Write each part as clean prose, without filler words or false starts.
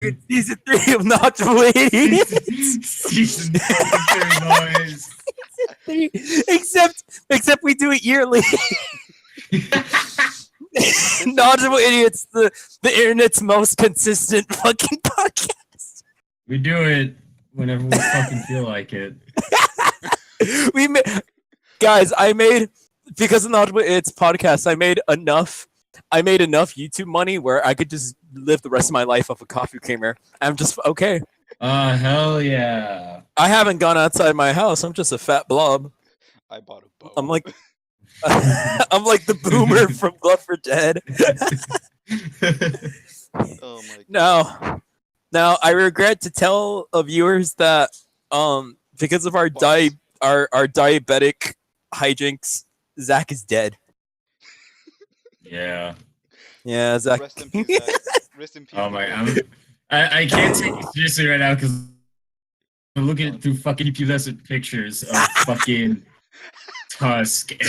Season 3 of Notchable Idiots. Season fucking 3, boys. Except we do it yearly. Knowledgeable Idiots, the internet's most consistent fucking podcast. We do it whenever we fucking feel like it. Guys, because of Knowledgeable Idiots podcast, I made enough YouTube money where I could just live the rest of my life off a coffee creamer. I'm just okay. Hell yeah. I haven't gone outside my house. I'm just a fat blob. I bought a bow. I'm like the boomer from Left 4 Dead. Oh my god. Now I regret to tell viewers that because of our diabetic hijinks, Zach is dead. Yeah. Yeah, Zach. Rest in peace, Zach. Rest in peace. Oh my, I can't take it seriously right now because I'm looking through fucking pubescent pictures of fucking Tusk and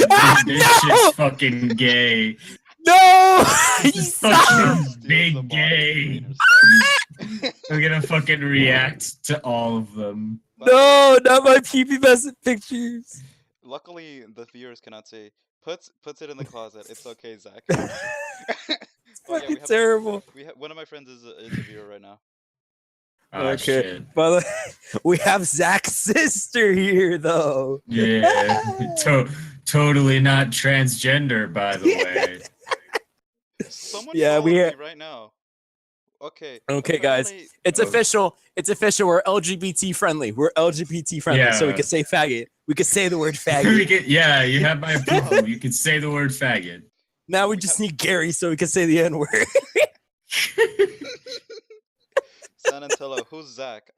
this shit's fucking gay. No! He's fucking big gay. I'm gonna fucking react to all of them. No, not my pubescent pictures. Luckily, the viewers cannot see. Puts it in the closet. It's okay, Zach. It's fucking terrible. One of my friends is a viewer right now. Oh, Okay, shit. but we have Zach's sister here, though. Yeah, totally not transgender, by the way. Someone Yeah, follow me right now. Okay. Okay, guys. It's official. It's official. We're LGBT friendly. So we Yeah. can say faggot. We can say the word faggot. Yeah, you have my approval. You can say the word faggot. Now we just need Gary so we can say the N word. San Antonio. Who's Zach?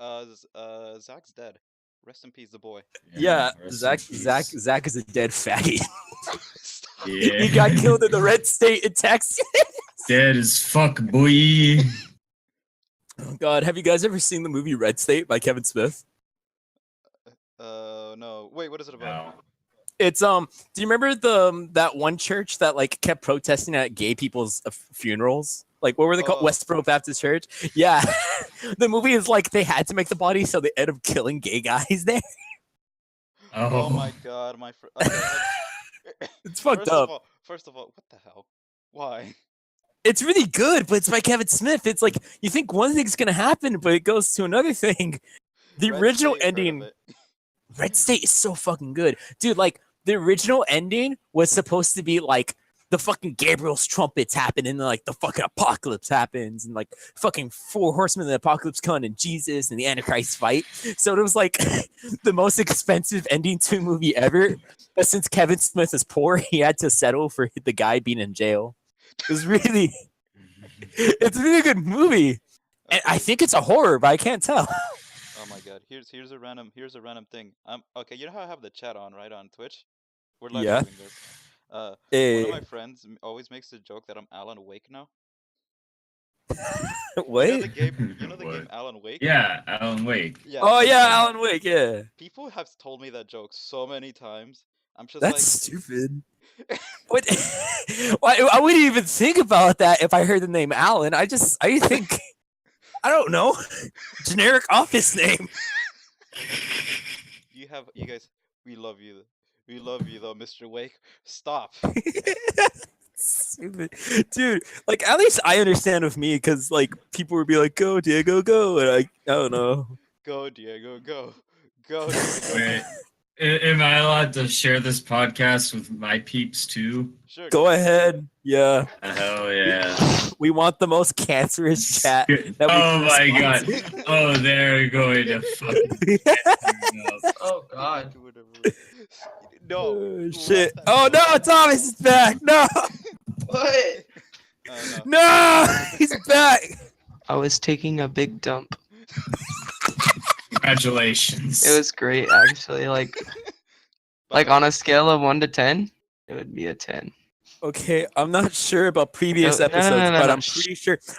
Zach's dead. Rest in peace, the boy. Yeah, rest in Zach peace. is a dead faggot. Stop. Yeah. He got killed in the red state in Texas. Dead as fuck, boy. Oh God, have you guys ever seen the movie Red State by Kevin Smith? No. Wait, what is it about? No. It's do you remember that one church that like kept protesting at gay people's funerals? Like what were they called? Oh. Westboro Baptist Church? Yeah. The movie is like they had to make the body so they end up killing gay guys there. Oh my god, my friend. Okay, It's fucked up. First of all, what the hell? Why? It's really good, but it's by Kevin Smith. It's like you think one thing's gonna happen, but it goes to another thing. The Red original State, heard of ending, it. Red State, is so fucking good, dude. Like the original ending was supposed to be like the fucking Gabriel's trumpets happen and like the fucking apocalypse happens and like fucking 4 horsemen of the apocalypse come and Jesus and the Antichrist fight. So it was like the most expensive ending to a movie ever. But since Kevin Smith is poor, he had to settle for the guy being in jail. It's a really good movie. And I think it's a horror, but I can't tell. Oh my god. Here's a random thing. Okay, you know how I have the chat on, right, on Twitch? We're live Yeah. streaming this. One Hey, of my friends always makes the joke that I'm Alan Wake now. what? You know the game What? Alan Wake? Yeah, Alan Wake. Yeah. Oh so yeah, Alan Wake. Yeah, people have told me that joke so many times. I'm just that's stupid. What? Why? I wouldn't even think about that if I heard the name Alan. I think, I don't know, generic office name. you guys, we love you. We love you though, Mr. Wake. Stop. Stupid. Dude, like at least I understand with me because like people would be like, "Go Diego, go," and I don't know. Go, Diego, go. Go, Diego. Wait, am I allowed to share this podcast with my peeps too? Sure. Go ahead. Yeah, Hell yeah. we want the most cancerous chat. That we Oh can my god. respond Oh, they're going to fucking to. Oh god. Whatever. No. Oh, let shit. that Oh go. no, Thomas is back. No, What? No. no, he's back. I was taking a big dump. Congratulations. It was great actually. Like on a scale of 1 to 10, it would be a 10. Okay, I'm not sure about previous No, no, no, episodes, no, but no.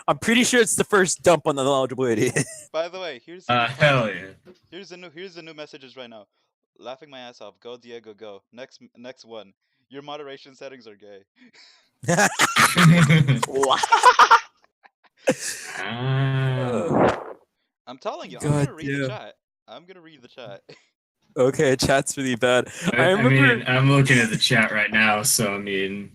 I'm pretty sure it's the first dump on the knowledgeable idiot. By the way, hell yeah. here's the new messages right now. Laughing my ass off. Go, Diego, go. Next one. Your moderation settings are gay. Ah. I'm telling you, I'm God gonna read the damn. chat. I'm gonna read the chat. Okay, chat's really bad. I I remember mean, I'm looking at the chat right now, so I mean,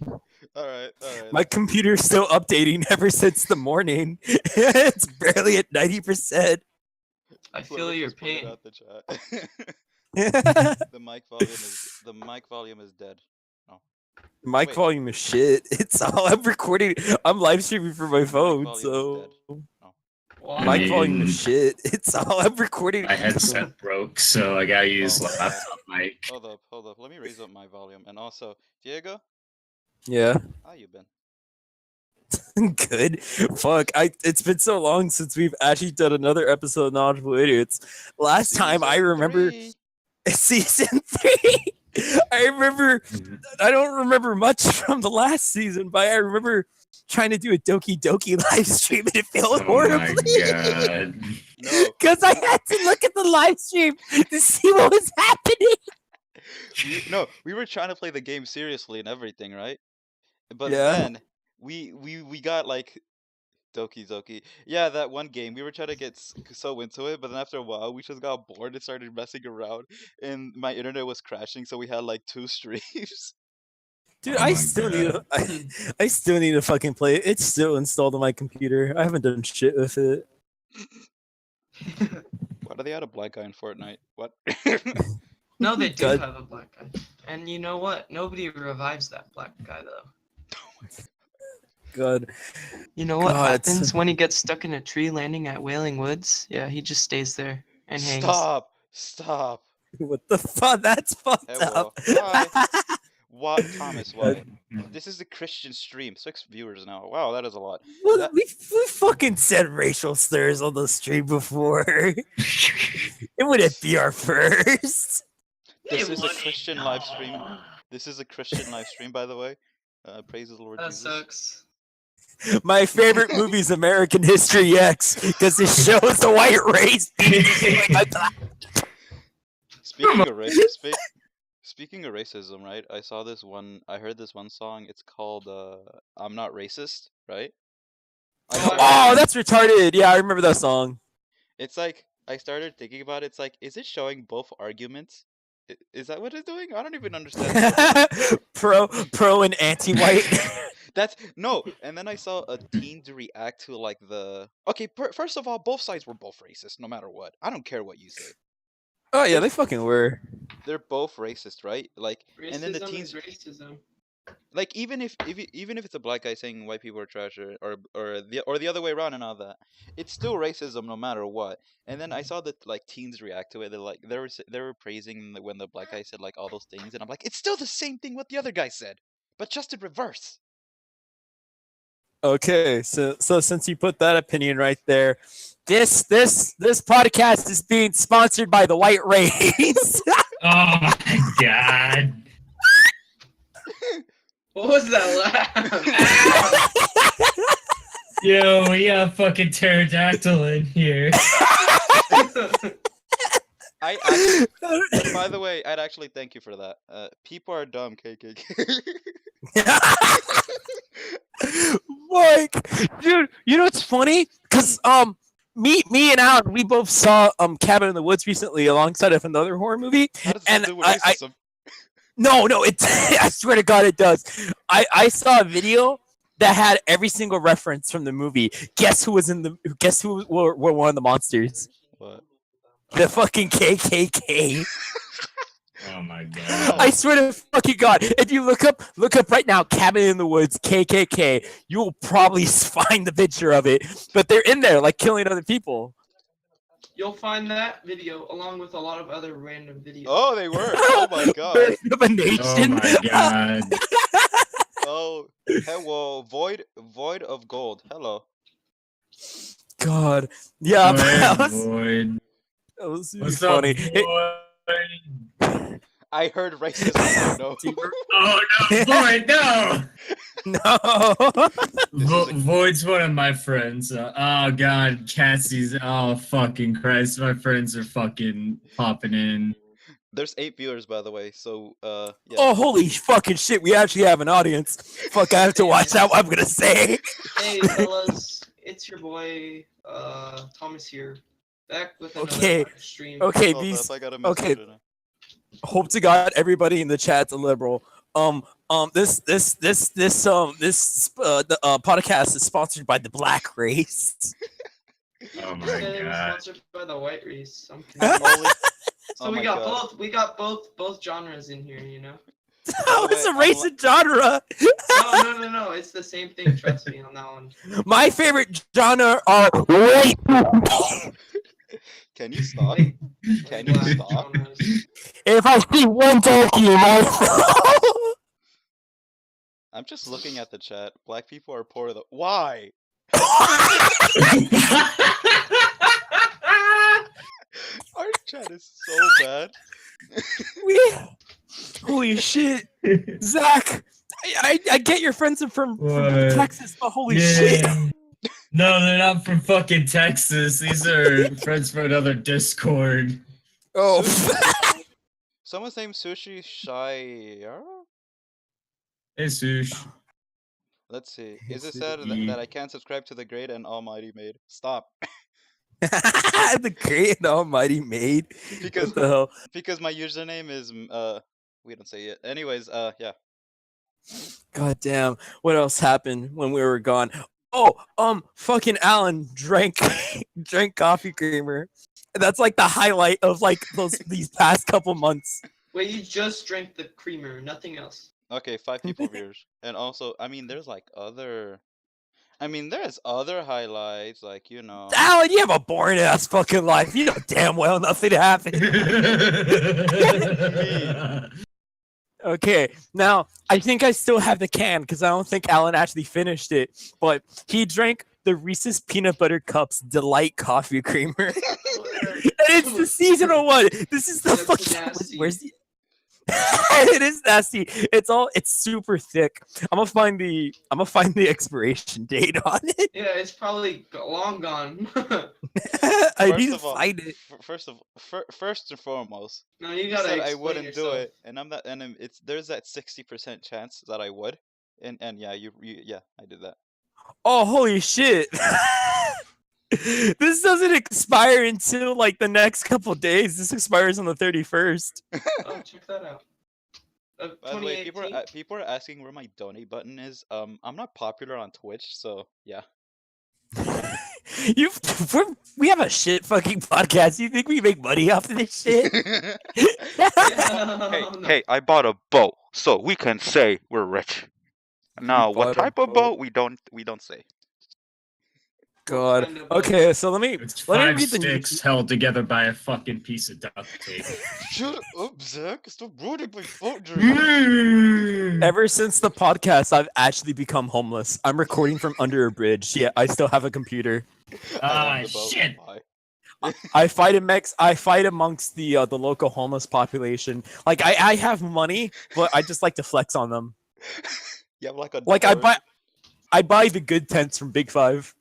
Alright, alright. my computer's still updating ever since the morning. It's barely at 90%. I feel your Just pointed pain. out the chat. Mic the mic volume is dead. Oh. Wait. volume is shit. It's all I'm recording. I'm live streaming for my mic phone, volume is so dead. Oh. Why? mic volume is mean, shit. It's all I'm recording. my headset broke, so I gotta use Oh my God. laptop mic. Hold up. Let me raise up my volume. And also, Diego, Yeah, how you been? good. Fuck, it's been so long since we've actually done another episode of Knowledgeable Idiots. Last time I Season remember 3. season 3. I remember. I don't remember much from the last season, but I remember trying to do a Doki Doki live stream and it failed Oh my horribly. god. No, Because I had to look at the live stream to see what was happening. we were trying to play the game seriously and everything, right? But Yeah. then we got like Doki. Yeah, that one game. We were trying to get so into it, but then after a while, we just got bored and started messing around, and my internet was crashing, so we had like 2 streams. Dude, Oh I my still need God. I still need to fucking play it. It's still installed on my computer. I haven't done shit with it. Why do they add a black guy in Fortnite? What? No, they do God. have a black guy. And you know what? Nobody revives that black guy though. God. You know what God. happens when he gets stuck in a tree landing at Wailing Woods? Yeah, he just stays there and hangs. Stop. What the fuck? That's fucked Hey, up. What, Thomas? Why? This is a Christian stream. 6 viewers now. Wow, that is a lot. Well, That- we fucking said racial slurs on the stream before. It wouldn't be our first. This is a Christian live stream. This is a Christian live stream, by the way. Praise the Lord That Jesus. sucks. My favorite movie is American History X because it shows the white race being destroyed by black. Speaking of racism, right? I heard this one song. It's called "I'm Not Racist," right? Oh, that's retarded. Yeah, I remember that song. It's like I started thinking about it. It's like, is it showing both arguments? Is that what it's doing? I don't even understand. pro and anti-white. That's no. And then I saw a teens react to like the. Okay, first of all, both sides were both racist, no matter what. I don't care what you say. Oh yeah, they fucking were. They're both racist, right? Like, Racism and then the teens. is racism. Like even if it's a black guy saying white people are trash or the other way around and all that, it's still racism no matter what. And then I saw that like teens react to it. They were praising when the black guy said like all those things, and I'm like, it's still the same thing what the other guy said, but just in reverse. Okay, so since you put that opinion right there, this podcast is being sponsored by the white race. Oh my god. What was that laugh? Yo, we got fucking pterodactyl in here. By the way, I'd actually thank you for that. People are dumb, KKK. Mike, dude, you know what's funny? Cause me and Alan, we both saw Cabin in the Woods recently alongside of another horror movie. How does And that do with racism? No, it. I swear to God, it does. I saw a video that had every single reference from the movie. Guess who was in the? Guess who were one of the monsters? What? The fucking KKK. Oh my god. I swear to fucking God, if you look up right now, Cabin in the Woods, KKK, you will probably find the picture of it. But they're in there, like killing other people. You'll find that video along with a lot of other random videos. Oh, they were. Oh my God. Of a nation. Oh my god. Oh, hello, void of gold. Hello. God, yeah, that Void. was really What's funny. up, Void? I heard racism. No. Oh no, Void, no! No. Void's one of my friends. Oh god, Cassie's. Oh fucking Christ, my friends are fucking popping in. There's 8 viewers, by the way. So, yeah. Oh, holy fucking shit! We actually have an audience. Fuck, I have to watch out what I'm gonna say. Hey fellas, it's your boy, Thomas here, back with Okay, another stream. Okay, Hold these up, I got a okay. message. Hope to God everybody in the chat's a liberal. This podcast is sponsored by the Black Race. Oh This my guy was god. sponsored by the White Race. I'm I'm confused. only. So Oh we my got God. both. We got both genres in here. You know. How the is way, a race I'm a genre? No. It's the same thing. Trust me on that one. My favorite genre are race. Can you stop? Like, Can black you stop? genres. If I see one turkey in my I'm just looking at the chat. Black people are poor. Why? Our chat is so bad. Holy shit, Zach! I get your friends are from What? Texas, but holy shit! No, they're not from fucking Texas. These are friends from another Discord. Oh, Someone's named Sushi Shy. Hey, Sush. Let's see. Hey, Is it sad Sushi. that I can't subscribe to the great and almighty maid? Stop. the great and almighty maid. Because What the hell? because my username is we don't say it. Anyways, yeah. God damn! What else happened when we were gone? Oh, fucking Alan drank drank coffee creamer. That's like the highlight of like these past couple months. Wait, you just drank the creamer, nothing else. Okay, 5 people viewers. And also, I mean, there's other highlights, like, you know. Alan, you have a boring ass fucking life. You know damn well nothing happened. Okay, now I think I still have the can because I don't think Alan actually finished it. But he drank the Reese's Peanut Butter Cups Delight Coffee Creamer, and it's the seasonal one. This is the That's fucking. nasty. Where's the? It is nasty. It's super thick. I'm gonna find the expiration date on it. Yeah, it's probably long gone. I First need to of all, find it. first and foremost, No, you you gotta said I explain wouldn't yourself. do it, and there's that 60% chance that I would, and yeah, yeah, I did that. Oh, holy shit. This doesn't expire until like the next couple days. This expires on the 31st. Oh, check that out. By the way, 2018. people are asking where my donate button is. I'm not popular on Twitch, so yeah. We have a shit fucking podcast. You think we make money off of this shit? Hey, I bought a boat, so we can say we're rich. Now, what bought a type of boat? boat? We don't say. God. Kind of boat. Okay, so let me It's let me 5 read the sticks held together by a fucking piece of duct tape. Shut up, Zach! Stop ruining my phone. Ever since the podcast, I've actually become homeless. I'm recording from under a bridge. Yeah, I still have a computer. Ah, shit. I fight amongst the local homeless population. Like I have money, but I just like to flex on them. You have like a Like I dollar. buy the good tents from Big Five.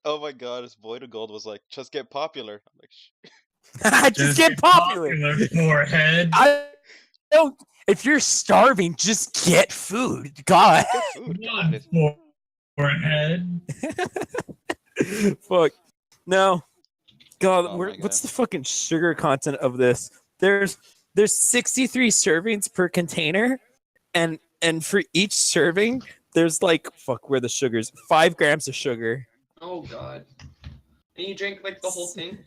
Oh my god, his boy to gold was like, just get popular. I'm like, just get popular. Forehead. I don't. If you're starving, just get food. God. get food. God, it's Forehead. Fuck. No. God, Oh my what's God. the fucking sugar content of this? There's 63 servings per container, and for each serving, there's like where the sugars 5 grams of sugar. Oh god. And you drank like the whole thing?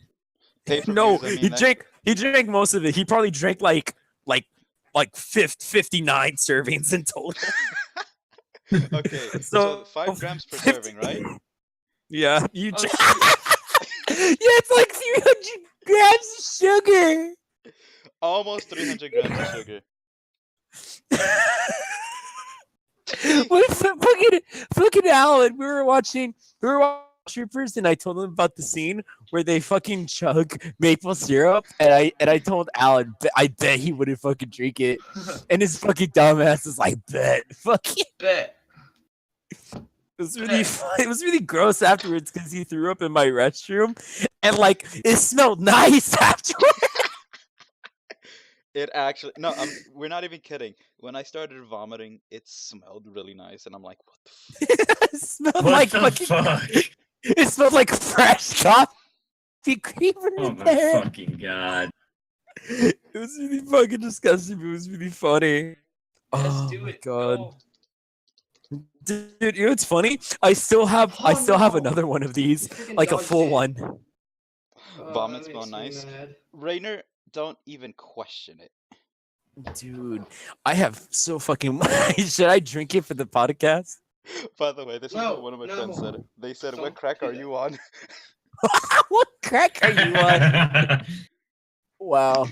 No, pay-per-views, I mean, he drank most of it. He probably drank like 59 servings in total. Okay, so So, 5 grams per 50 serving, right? Yeah, you. Oh, Dr- shoot. Yeah, it's like 300 grams of sugar. Almost 300 grams of sugar. What if fucking Alan? We were watching Troopers, and I told him about the scene where they fucking chug maple syrup, and I told Alan, I bet he wouldn't fucking drink it, and his fucking dumbass is like, bet, fuck it. Bet. It was really fun. It was really gross afterwards because he threw up in my restroom, and like it smelled nice afterwards. It actually no, we're not even kidding. When I started vomiting, it smelled really nice, and I'm like, what the It smelled What like the fucking. fuck? It smelled like fresh coffee creamer Oh in my there. fucking god. It was really fucking disgusting. But it was really funny. Just Oh do my it. god, Go. dude! You know what's funny? I still have Oh, no. another one of these, Freaking like a dog full shit. one. vomit That smell makes me nice. mad. Rainer, don't even question it. Dude, I have so fucking. Should I drink it for the podcast? By the way, this is what No, one of my friends said. no. They said, "What Don't crack do are that. you on?" What crack are you on? Wow.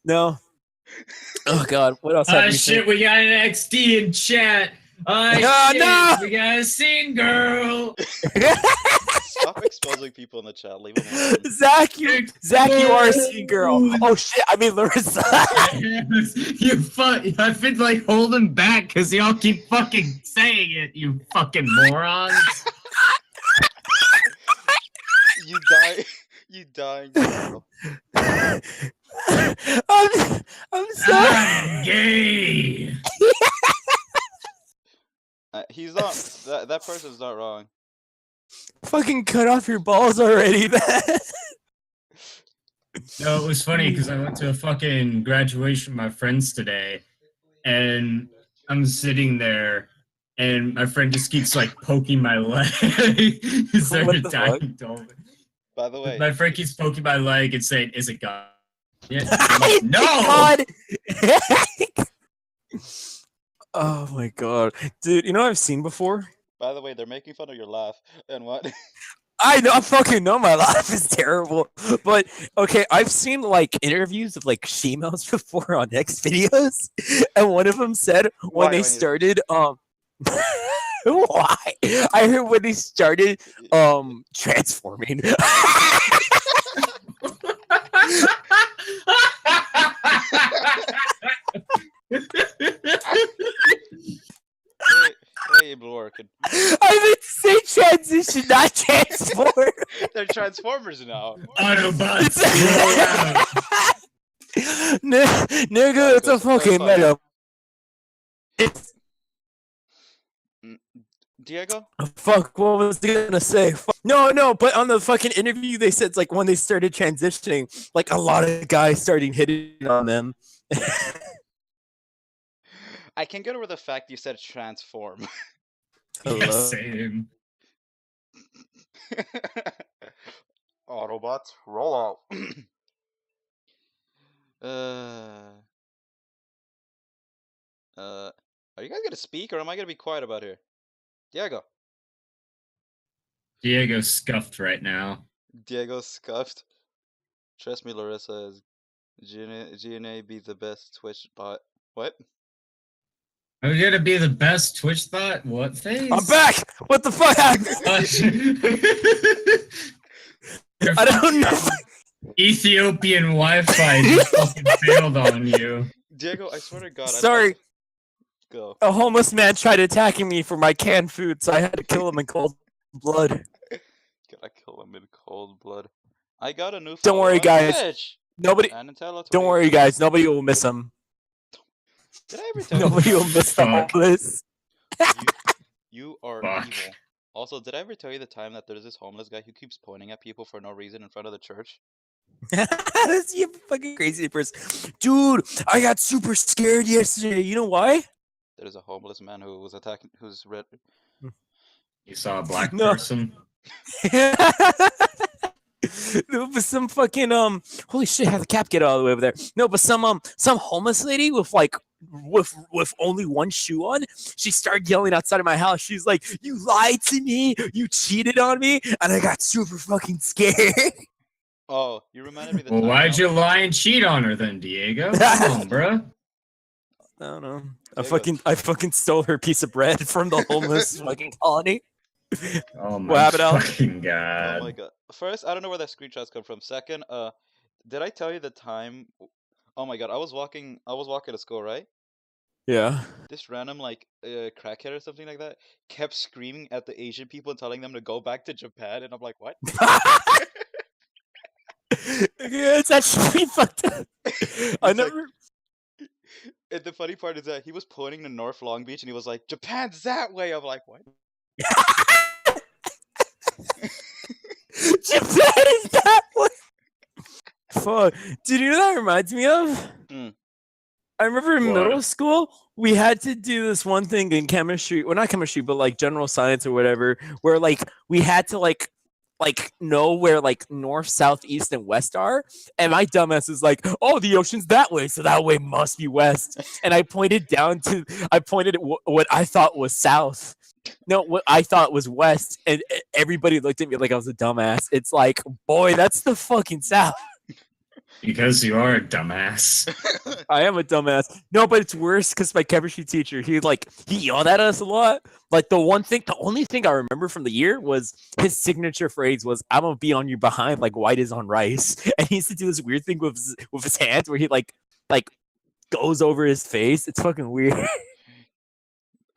No. Oh god. What else have Ah we shit, seen? we got an XD in chat. Oh, Shit, no! we got a scene girl. Stop exposing people in the chat. Leave them alone. Zach, you are a scene girl. Oh shit! I mean Larissa. You fuck! I've been like holding back because y'all keep fucking saying it. You fucking morons. You die. You dying girl. I'm sorry. I'm gay. He's not. That person's not wrong. Fucking cut off your balls already, man. No, it was funny because I went to a fucking graduation with my friends today, and I'm sitting there, and my friend just keeps like poking my leg. He's What started the fuck? dying. Told me. By the way, My friend keeps poking my leg and saying, "Is it God?" Yeah. I'm like, no. God. Oh my god, dude! You know what I've seen before? by the way, they're making fun of your laugh. And what? I fucking know my laugh is terrible, but okay, I've seen like interviews of like females before on X videos, and one of them said when Why they do I need- started why? I heard when they started transforming. Hey, Blorkin. I meant to say transition, not transform. They're Transformers now. Autobots, roll out. Nigga, it's a That's fine. fucking meta. It's Diego? fuck. What was I gonna say? No. But on the fucking interview, they said like when they started transitioning, like a lot of guys starting hitting on them. I can get over the fact you said transform. Yeah, Hello? same. Autobots, roll out. Are you guys gonna speak or am I gonna be quiet about here? Diego. Diego's scuffed right now. Diego scuffed. Trust me, Larissa, is GNA be the best Twitch bot. What? Are we gonna be the best Twitch thought? What phase? I'm back. What the fuck? I don't know. Ethiopian Wi-Fi just fucking failed on you. Diego, I swear to God. Sorry. Go. A homeless man tried attacking me for my canned food, so I had to kill him in cold blood. Gotta kill him in cold blood. I got a new. Don't worry, follower on guys. Twitch. Nobody. Anatello Don't 20. worry, guys. Nobody will miss him. Did I ever tell Nobody you? will miss the Fuck. homeless. You are Fuck. evil. Also, did I ever tell you the time that there's this homeless guy who keeps pointing at people for no reason in front of the church? That's you fucking crazy person, dude. I got super scared yesterday. You know why? There's a homeless man who was attacking, who's red. You saw a black No. person. No, but some fucking holy shit, how the cap get all the way over there? No, but some homeless lady with like with only one shoe on, she started yelling outside of my house. She's like, "You lied to me, you cheated on me," and I got super fucking scared. Oh, you reminded me of the Well, time. why'd now- you lie and cheat on her then, Diego? Come on, bro. I don't know. Diego. I fucking stole her piece of bread from the homeless fucking colony. Oh What my happened, Alex? fucking Oh god. my god. First, I don't know where that screenshots come from. Second, did I tell you the time? Oh my god, I was walking to school, right? Yeah. This random like crackhead or something like that kept screaming at the Asian people and telling them to go back to Japan, and I'm like, what? Yeah, it's actually fucked up. I like- never. And the funny part is that he was pointing to North Long Beach, and he was like, "Japan's that way." I'm like, what? Japan is that way. Fuck, dude, you know what that reminds me of? Hmm. I remember in What? middle school, we had to do this one thing in chemistry, well, not chemistry, but like general science or whatever, where like we had to like know where like north, south, east, and west are. And my dumbass is like, "Oh, the ocean's that way, so that way must be west." And I pointed at what I thought was south. No, what I thought was west, and everybody looked at me like I was a dumbass. It's like, boy, that's the fucking south. Because you are a dumbass. I am a dumbass. No, but it's worse because my chemistry teacher, he yelled at us a lot. Like the only thing I remember from the year was his signature phrase was, "I'm gonna be on your behind like white is on rice." And he used to do this weird thing with his hands where he like goes over his face. It's fucking weird.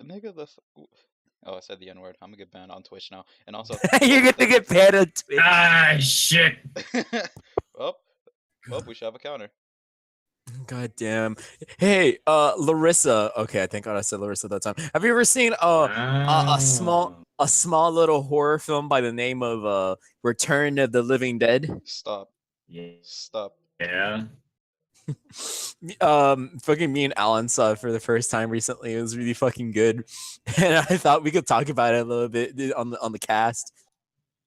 Nigga, oh, I said the N word. I'm gonna get banned on Twitch now. And also, You're gonna get banned on Twitch. Ah, shit. well, we should have a counter. God damn. Hey, Larissa. Okay, I think I said Larissa that time. Have you ever seen a small little horror film by the name of Return of the Living Dead? Stop. Yeah. Stop. Yeah. Fucking me and Alan saw it for the first time recently. It was really fucking good, and I thought we could talk about it a little bit on the cast.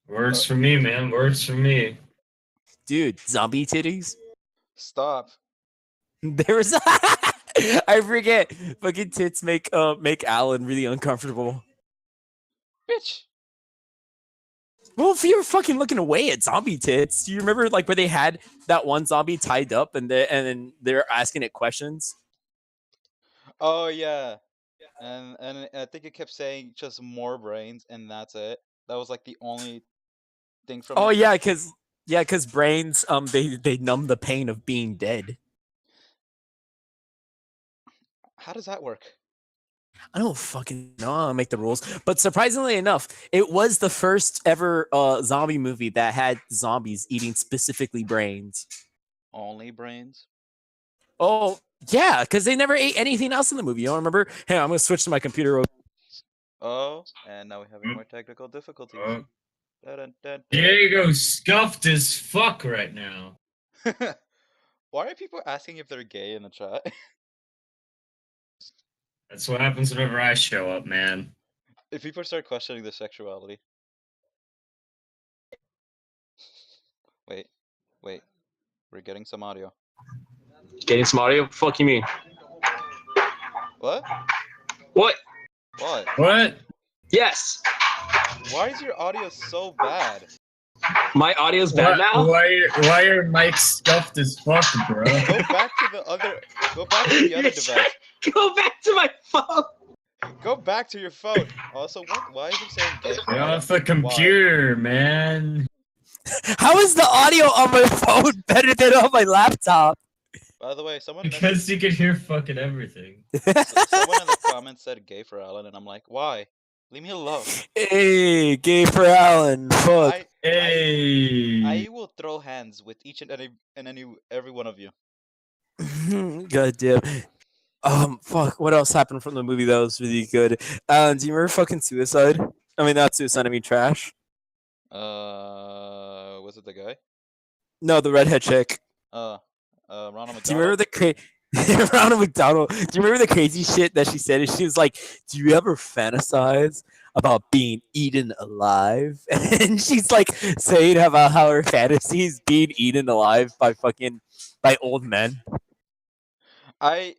Works for me, man. Works for me. Dude, zombie titties. Stop. There was I forget. Fucking tits make Alan really uncomfortable. Bitch. Well, if you were fucking looking away at zombie tits, do you remember like where they had that one zombie tied up and then they're asking it questions? Oh yeah. And I think it kept saying just more brains, and that's it. That was like the only thing from Oh it. yeah, because brains they numb the pain of being dead. How does that work? I don't fucking know how to make the rules, but surprisingly enough, it was the first ever zombie movie that had zombies eating specifically brains. Only brains? Oh yeah, because they never ate anything else in the movie. You don't remember? Hey, I'm gonna switch to my computer. Oh, and now we're having more technical difficulties. Oh. Dun, dun, dun. Diego scuffed as fuck right now. Why are people asking if they're gay in the chat? That's what happens whenever I show up, man. If people start questioning their sexuality. Wait. We're getting some audio. Getting some audio? Fuck you mean? What? What? What? What? Yes. Why is your audio so bad? My audio's bad now? Why are mics scuffed as fuck, bro? Go back to the other device. Go back to my phone. Go back to your phone. Also, what? Why is it saying gay? Get off the computer, man. How is the audio on my phone better than on my laptop? By the way, someone Because you can hear fucking everything. someone in the comments said gay for Alan, and I'm like, why? Leave me alone. Hey, gay for Alan. Fuck. Hey. I will throw hands with each and every one of you. God damn. Fuck. What else happened from the movie that was really good? Do you remember fucking Suicide? I mean, not Suicide. I mean, Trash. Was it the guy? No, the redhead chick. Ronald McDonald. Do you remember Ronald McDonald? Do you remember the crazy shit that she said? She was like, "Do you ever fantasize about being eaten alive?" And she's like saying about how her fantasy is being eaten alive by old men. I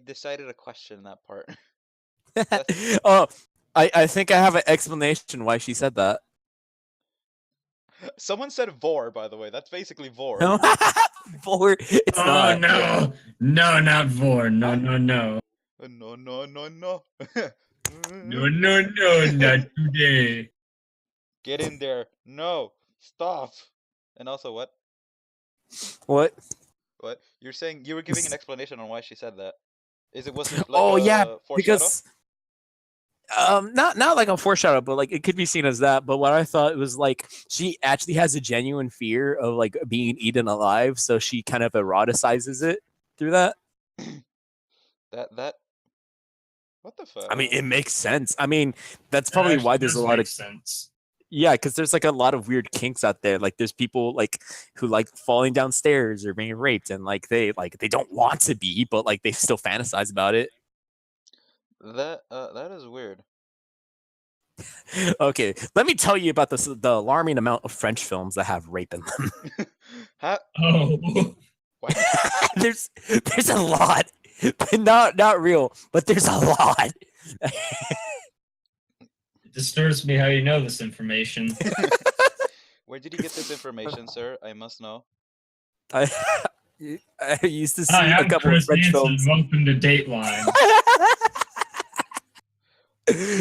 decided to question that part. Oh, I think I have an explanation why she said that. Someone said vor, by the way. That's basically vor. No, Vor, it's Oh not. no. No, not Vor. No. No. No, not today. Get in there. No. Stop. And also, what? What? What? You're saying you were giving an explanation on why she said that. Was it like Oh yeah, foreshadow? because not like a foreshadow, but like it could be seen as that. But what I thought was like she actually has a genuine fear of like being eaten alive, so she kind of eroticizes it through that. That what the fuck? I mean, it makes sense. I mean, that's probably Actually why there's a does lot make of sense. yeah, because there's like a lot of weird kinks out there. Like there's people like who like falling downstairs or being raped, and like they don't want to be, but like they still fantasize about it. That is weird. Okay, let me tell you about the alarming amount of French films that have rape in them. Oh, What? there's a lot, not real, but there's a lot. it disturbs me how you know this information. Where did you get this information, sir? I must know. I I used to see Hi, a I'm couple Chris of French Hansen. films. Welcome to Dateline.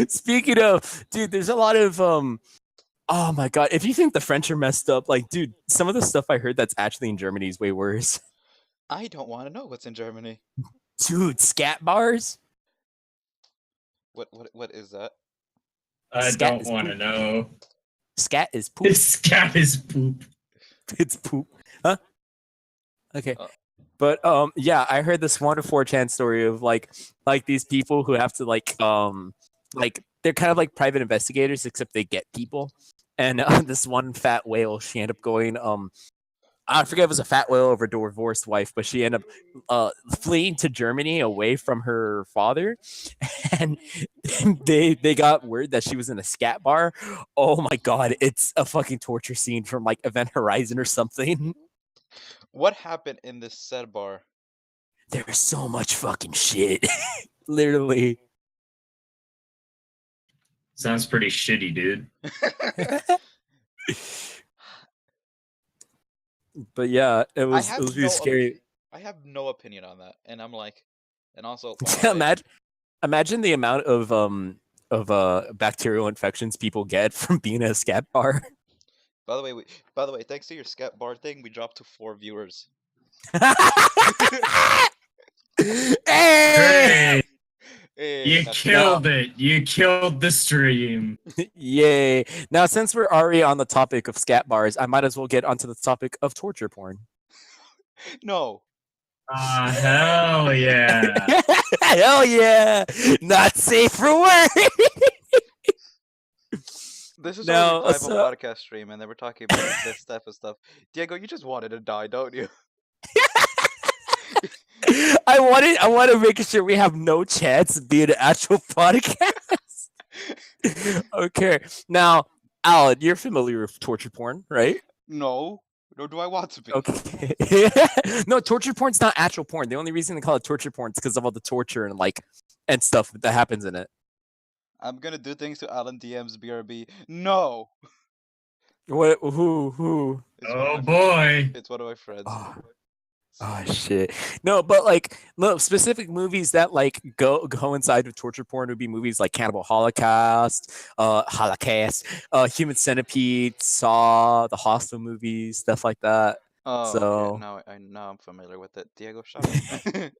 Speaking of, dude, there's a lot of oh my god, if you think the French are messed up, like, dude, some of the stuff I heard that's actually in Germany is way worse. I don't want to know what's in Germany. Dude, scat bars? What is that? I Scat don't is want to poop. know. Scat is poop. This cat is poop. It's poop. Huh? Okay. Uh. But yeah, I heard this one 4chan story of like these people who have to like they're kind of like private investigators except they get people. And this one fat whale, she ended up going I forget if it was a fat whale or a divorced wife, but she ended up fleeing to Germany away from her father, and they got word that she was in a scat bar. Oh my god, it's a fucking torture scene from like Event Horizon or something. What happened in this said bar? There's so much fucking shit, literally. Sounds pretty shitty, dude. But yeah, it I was have really no scary. I have no opinion on that, and I'm like, and also by the way, Imagine the amount of bacterial infections people get from being at a scat bar. by the way, thanks to your scat bar thing, we dropped to 4 viewers. Hey! Great! Hey, You that's killed it. You killed the stream. Yay! Now, since we're already on the topic of scat bars, I might as well get onto the topic of torture porn. no. Ah, hell yeah. Hell yeah! Not safe for work. This is No, our revival so- podcast stream, and they were talking about this type of stuff. Diego, you just wanted to die, don't you? I want to make sure we have no chance of being an actual podcast. Okay, now, Alan, you're familiar with torture porn, right? No. Nor do I want to be. Okay. No, torture porn's not actual porn. The only reason they call it torture porn is because of all the torture and stuff that happens in it. I'm gonna do things to Alan DM's BRB. No. What? Who? It's one of Oh my- boy. It's one of my friends. Oh shit! No, but like, no specific movies that like coincide with torture porn would be movies like Cannibal Holocaust, Human Centipede, Saw, the Hostel movies, stuff like that. Oh, So- okay. Now I'm familiar with it. Diego, shut up.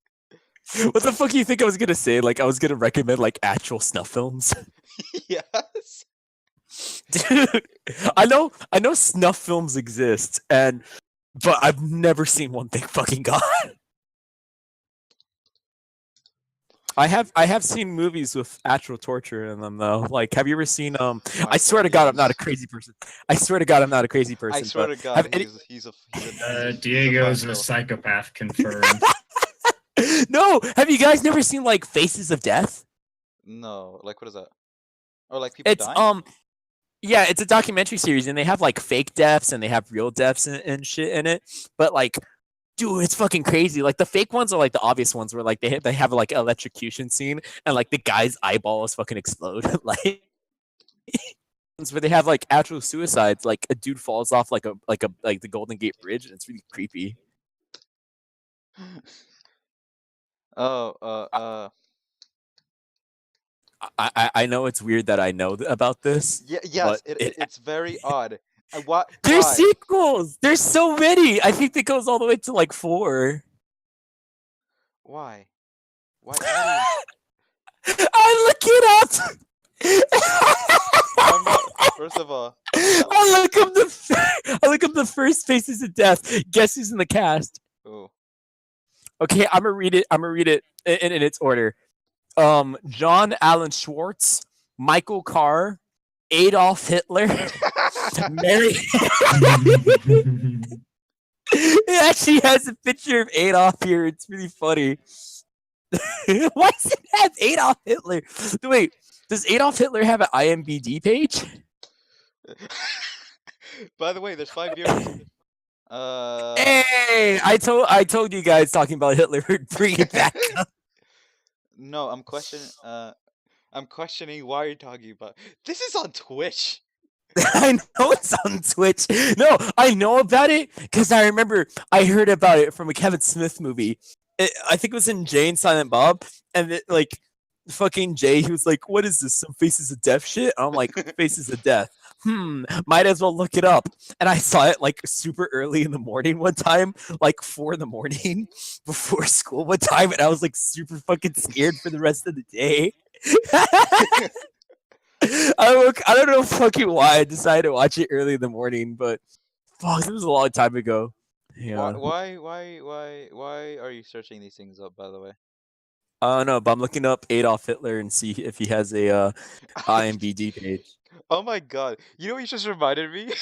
What the fuck do you think I was gonna say? Like, I was gonna recommend like actual snuff films. Yes. Dude, I know snuff films exist, but I've never seen one, thank fucking god. I have seen movies with actual torture in them though. Like, have you ever seen I swear to god I'm not a crazy person. I swear to god I'm not a crazy person. I swear but to God, have any- he's a Diego's a bundle. psychopath confirmed. No, have you guys never seen like Faces of Death? No, like what is that? Or like people It's dying? yeah, it's a documentary series and they have like fake deaths and they have real deaths and shit in it. But like, dude, it's fucking crazy. Like the fake ones are like the obvious ones where like they have like electrocution scene and like the guy's eyeballs fucking explode. Like ones where they have like actual suicides, like a dude falls off like the Golden Gate Bridge and it's really creepy. Oh, I know it's weird that I know about this. yeah, yes, but it's very odd. What? There's Why? sequels. There's so many. I think it goes all the way to like 4. Why? Why? I look it I'm not, up. first of all, I look up the first Faces of Death. Guess who's in the cast? oh, Okay, I'm gonna read it. I'm gonna read it in its order. John Allen Schwartz, Michael Carr, Adolf Hitler, Mary. It actually has a picture of Adolf here. It's really funny. Why does it have Adolf Hitler? Wait, does Adolf Hitler have an IMDb page? By the way, there's 5 viewers. Hey, I told you guys talking about Hitler would bring it back up. No, I'm questioning why you're talking about. This is on Twitch. I know it's on Twitch. No, I know about it because I remember I heard about it from a Kevin Smith movie. I think it was in Jay and Silent Bob, and like fucking Jay, he was like, "What is this? Some Faces of Death shit?" I'm like, "Faces of Death." Might as well look it up. And I saw it like super early in the morning one time, like 4 in the morning before school one time, and I was like super fucking scared for the rest of the day. I don't know fucking why I decided to watch it early in the morning, but fuck, it was a long time ago. Yeah. Why are you searching these things up, by the way? I don't know, but I'm looking up Adolf Hitler and see if he has a IMDb page. Oh my god. You know what you just reminded me?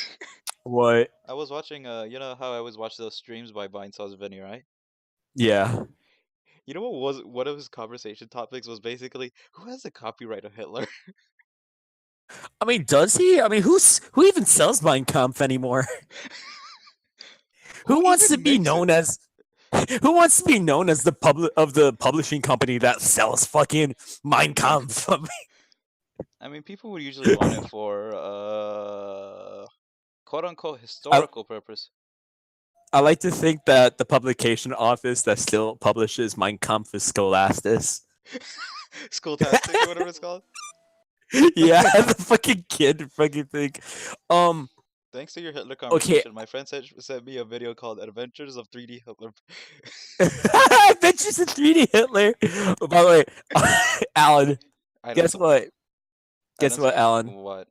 What? I was watching you know how I always watch those streams by Vine Sauce Vinny, right? Yeah. You know what was one of his conversation topics was basically who has the copyright of Hitler? I mean, does he? I mean, who even sells Mein Kampf anymore? Who wants to even be makes known it? as? Who wants to be known as the publishing company that sells fucking Mein Kampf? I mean, people would usually want it for quote unquote historical purpose. I like to think that the publication office that still publishes Mein Kampf is Scholastus. Schooltastic or whatever it's called. Yeah, the fucking kid fucking thing. Thanks to your Hitler conversation, my friend sent me a video called Adventures of 3D Hitler. Adventures in 3D Hitler. Oh, by the way, Alan, I know guess some- what? I Guess know what, some- Alan? What?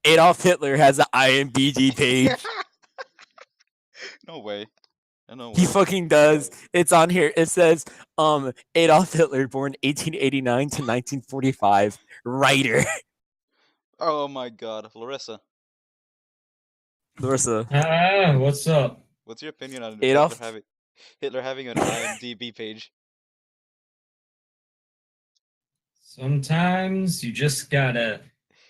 Adolf Hitler has an IMDb page. No way. No way. He fucking does. It's on here. It says, Adolf Hitler, born 1889 to 1945, writer. Oh my god, Larissa. Larissa. What's up? What's your opinion on Adolf? Hitler having an IMDb page? Sometimes you just gotta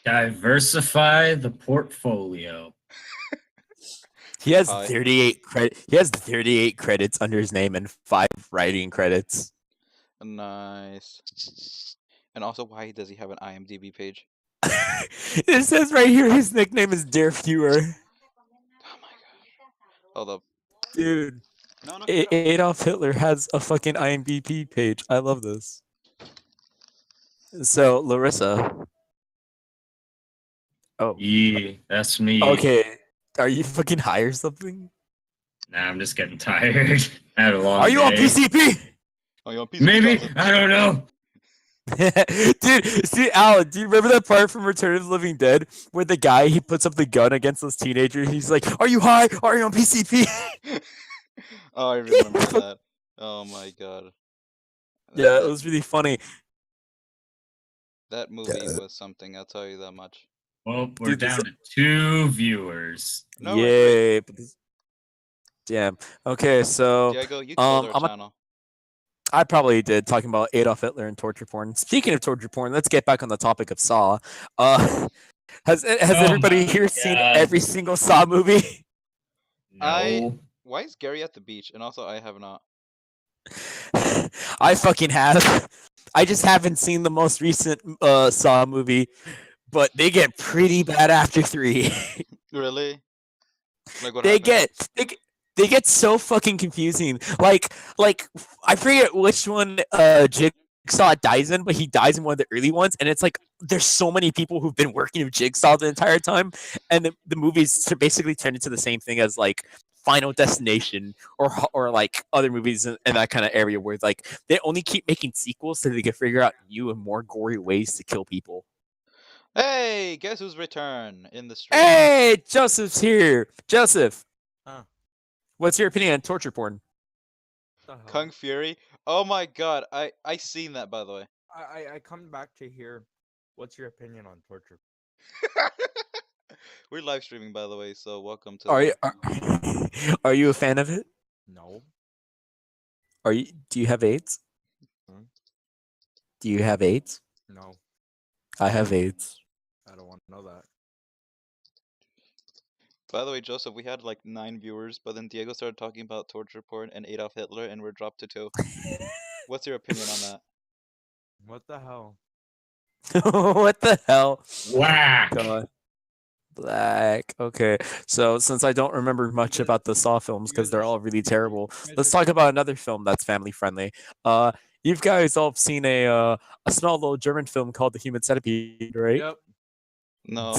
diversify the portfolio. He has Hi. 38 credit. He has 38 credits under his name and 5 writing credits. Nice. And also, why does he have an IMDb page? It says right here his nickname is Der Fuhrer. Oh my god. Hold up. Dude, No. Adolf Hitler has a fucking IMDb page. I love this. So, Larissa. Oh, Yeah, that's me. okay. Are you fucking high or something? Nah, I'm just getting tired. I had a long Are you on day. PCP? Oh, you on PC? Maybe. I don't know. Dude, see, Alan, do you remember that part from Return of the Living Dead where the guy he puts up the gun against those teenagers? He's like, "Are you high? Are you on PCP?" Oh, I remember that. Oh my god. Yeah, it was really funny. That movie was something. I'll tell you that much. Well, we're Dude, this- down to 2 viewers. No, wait. Yay! But damn. Okay, so Diego, you killed our I'm a- channel. I probably did talking about Adolf Hitler and torture porn. Speaking of torture porn, let's get back on the topic of Saw. Has Oh everybody my here seen God. every single Saw movie? No. Why is Gary at the beach? And also, I have not. I fucking have. I just haven't seen the most recent Saw movie, but they get pretty bad after 3. Really? Like what they happened? they get so fucking confusing. Like I forget which one Jigsaw dies in, but he dies in one of the early ones, and it's like there's so many people who've been working with Jigsaw the entire time, and the movies basically turn into the same thing as like Final Destination or like other movies in that kind of area where like they only keep making sequels so they can figure out new and more gory ways to kill people. Hey, guess who's return in the stream? Hey, Joseph's here. Joseph. Huh. What's your opinion on torture porn? The hell? Kung Fury. Oh my god, I seen that by the way. I come back to hear what's your opinion on torture. We're live streaming by the way, so welcome to Are you the. are you a fan of it? No. Are you? Do you have AIDS? Hmm? Do you have AIDS? No. I have AIDS. I don't want to know that. By the way, Joseph, we had like 9 viewers, but then Diego started talking about torture porn and Adolf Hitler, and we're dropped to 2. What's your opinion on that? What the hell? What the hell? Whack. God. Black. Okay. So since I don't remember much about the Saw films because they're all really terrible, let's talk about another film that's family friendly. You guys all have seen a small little German film called The Human Centipede, right? Yep. No,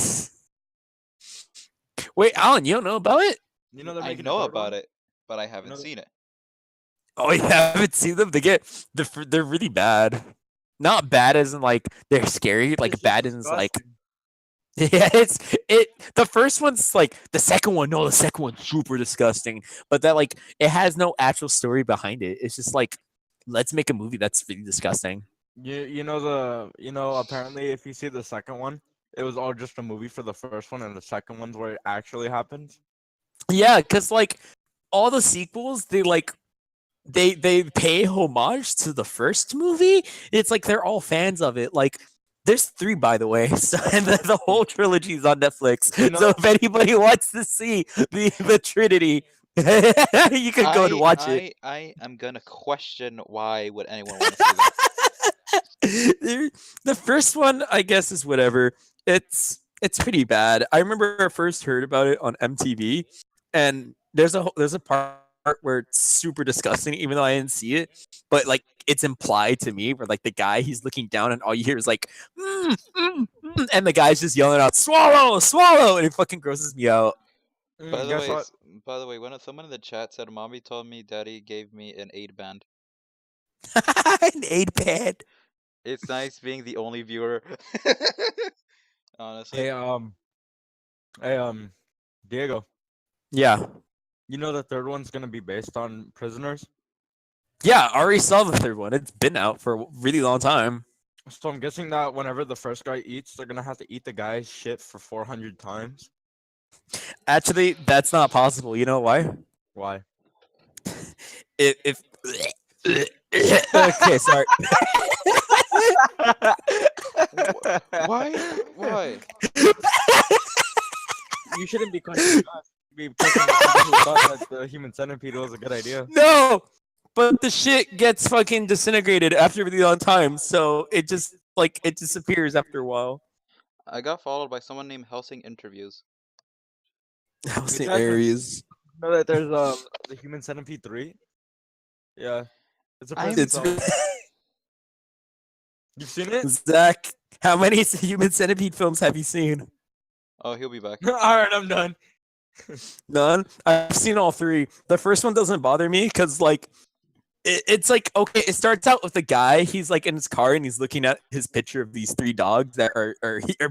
Wait, Alan, you don't know about it? You know they're I making know about it, but I haven't Another- seen it. Oh, you haven't seen them? They're really bad. Not bad as in like they're scary, like bad as in like yeah, the first one's like the second one, no, the second one's super disgusting. But that like it has no actual story behind it. It's just like let's make a movie that's really disgusting. You know apparently if you see the second one, it was all just a movie for the first one, and the second one's where it actually happens. Yeah, because like all the sequels, they pay homage to the first movie. It's like they're all fans of it. Like there's 3 by the way, so, and the whole trilogy is on Netflix. You know- So if anybody wants to see the Trinity, you can go and watch it. I am gonna question why would anyone want to see that. The first one, I guess, is whatever. It's pretty bad. I remember I first heard about it on MTV, and there's a part where it's super disgusting, even though I didn't see it. But like it's implied to me, where like the guy he's looking down, and all you hear is like, and the guy's just yelling out, "Swallow, swallow," and it fucking grosses me out. By the way, someone in the chat said, "Mommy told me Daddy gave me an 8 band." An 8-pad. It's nice being the only viewer. Honestly. Hey, Diego, Yeah. you know the third one's gonna be based on prisoners? Yeah, I already saw the third one. It's been out for a really long time. So I'm guessing that whenever the first guy eats, they're gonna have to eat the guy's shit for 400 times. Actually, that's not possible. You know why? Why? If okay, sorry. Why? Why? You shouldn't be questioning us. You should be questioning the people who thought that the human centipede was a good idea. No, but the shit gets fucking disintegrated after a really long time, so it just like it disappears after a while. I got followed by someone named Helsing Interviews. Housing Exactly. areas. You know that there's the human centipede 3? Yeah. It's a prison I'm- It's cell. You've seen it? Zach. How many human centipede films have you seen? Oh, he'll be back. Alright, I'm done. None. I've seen all 3. The first one doesn't bother me because like it's like okay. It starts out with a guy. He's like in his car and he's looking at his picture of these 3 dogs that are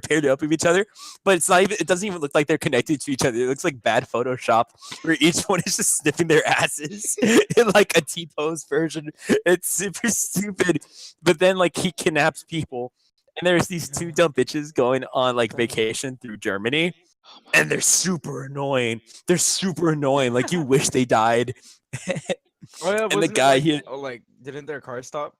paired up with each other. But it's not even. It doesn't even look like they're connected to each other. It looks like bad Photoshop where each one is just sniffing their asses in like a T-pose version. It's super stupid. But then like he kidnaps people. And there's these 2 dumb bitches going on like vacation through Germany. Oh my And they're super annoying. They're super annoying. Like you wish they died. Oh yeah, the wasn't it, guy like, here- like didn't their car stop?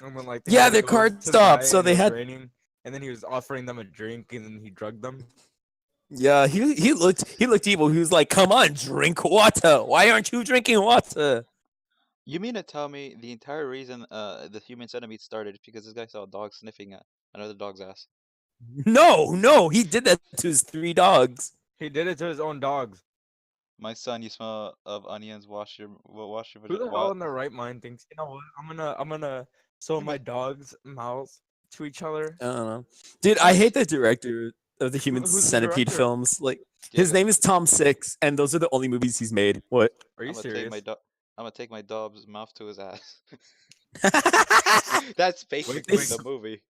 And then like they Yeah, had to their go car to the stopped, guy so and they it was had- raining, and then he was offering them a drink and then he drugged them. Yeah, he looked evil. He was like, "Come on, drink water. Why aren't you drinking water?" You mean to tell me the entire reason the human centipede started is because this guy saw a dog sniffing at another dog's ass? No, he did that to his 3 dogs. He did it to his own dogs. My son, you smell of onions. Wash your Who the hell in their right mind thinks, you know what? I'm gonna sew my dog's mouths to each other. I don't know, dude. I hate the director of the Human Who's the Centipede director? films. Like his name is Tom Six, and those are the only movies he's made. What? Are you I'm serious? gonna take my dog's mouth to his ass. They That's basically wait. the movie.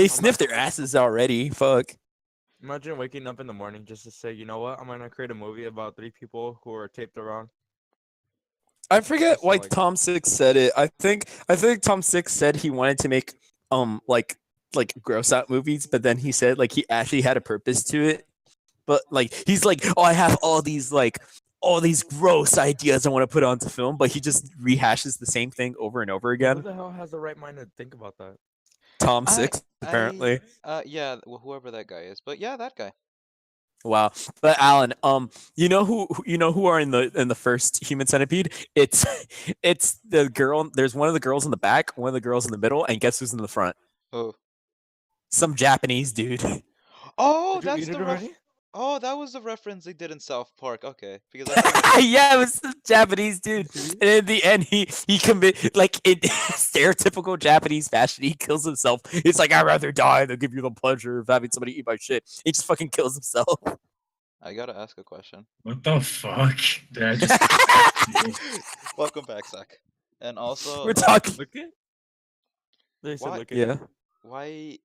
sniff their asses already. Fuck. Imagine waking up in the morning just to say, you know what? I'm gonna create a movie about 3 people who are taped around. I forget Just why like- Tom Six said it. I think Tom Six said he wanted to make like gross out movies, but then he said like he actually had a purpose to it. But like he's like, oh, I have all these gross ideas I want to put onto film, but he just rehashes the same thing over and over Who again. the hell has the right mind to think about that? Tom I- Six, apparently. Yeah, whoever that guy is, but yeah, that guy. Wow. But Alan, you know who are in the first Human Centipede? It's it's the girl. There's one of the girls in the back, one of the girls in the middle, and guess who's in the front? Oh, Some Japanese dude. oh, Did you that's eat the it already? Oh, that was the reference they did in South Park. Okay, because I thought Yeah, it was some Japanese dude. And in the end, he commit like in stereotypical Japanese fashion. He kills himself. He's like, I'd rather die than give you the pleasure of having somebody eat my shit. He just fucking kills himself. I gotta ask a question. What the fuck? Did I just Welcome back, Zach. And also, We're talking. They said Why- look at Yeah. why,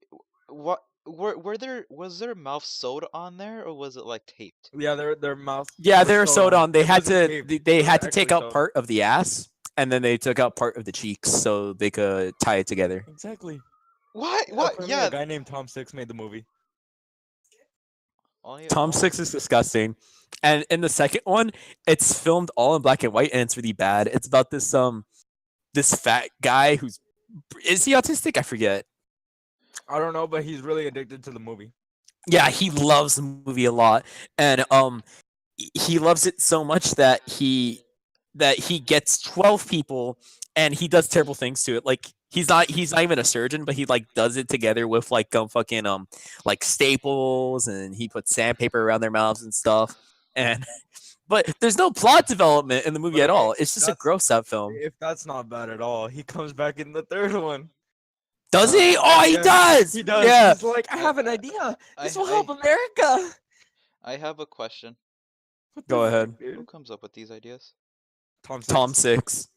was there mouth sewed on there, or was it like taped? Yeah, their mouth. Yeah, was they were sewed on. They It had wasn't to taped. they It was had to take actually out sewed. part of the ass, and then they took out part of the cheeks so they could tie it together. Exactly. What? Apparently Yeah. A guy named Tom Six made the movie. only a Tom small- Six is disgusting. And in the second one, it's filmed all in black and white, and it's really bad. It's about this fat guy who's is he autistic? I forget. I don't know, but he's really addicted to the movie. Yeah, he loves the movie a lot, and he loves it so much that he gets 12 people, and he does terrible things to it. Like he's not even a surgeon, but he like does it together with like fucking like staples, and he puts sandpaper around their mouths and stuff. And but there's no plot development in the movie But at okay, all. It's just a that's- gross out film. If that's not bad at all, he comes back in the third one. Does he? Oh, he Yeah, does. He does. Yeah. He's like, I have an idea. I- This will I- help America. I have a question. What Go the ahead. fuck, dude? Who comes up with these ideas? Tom. Tom Six. Six.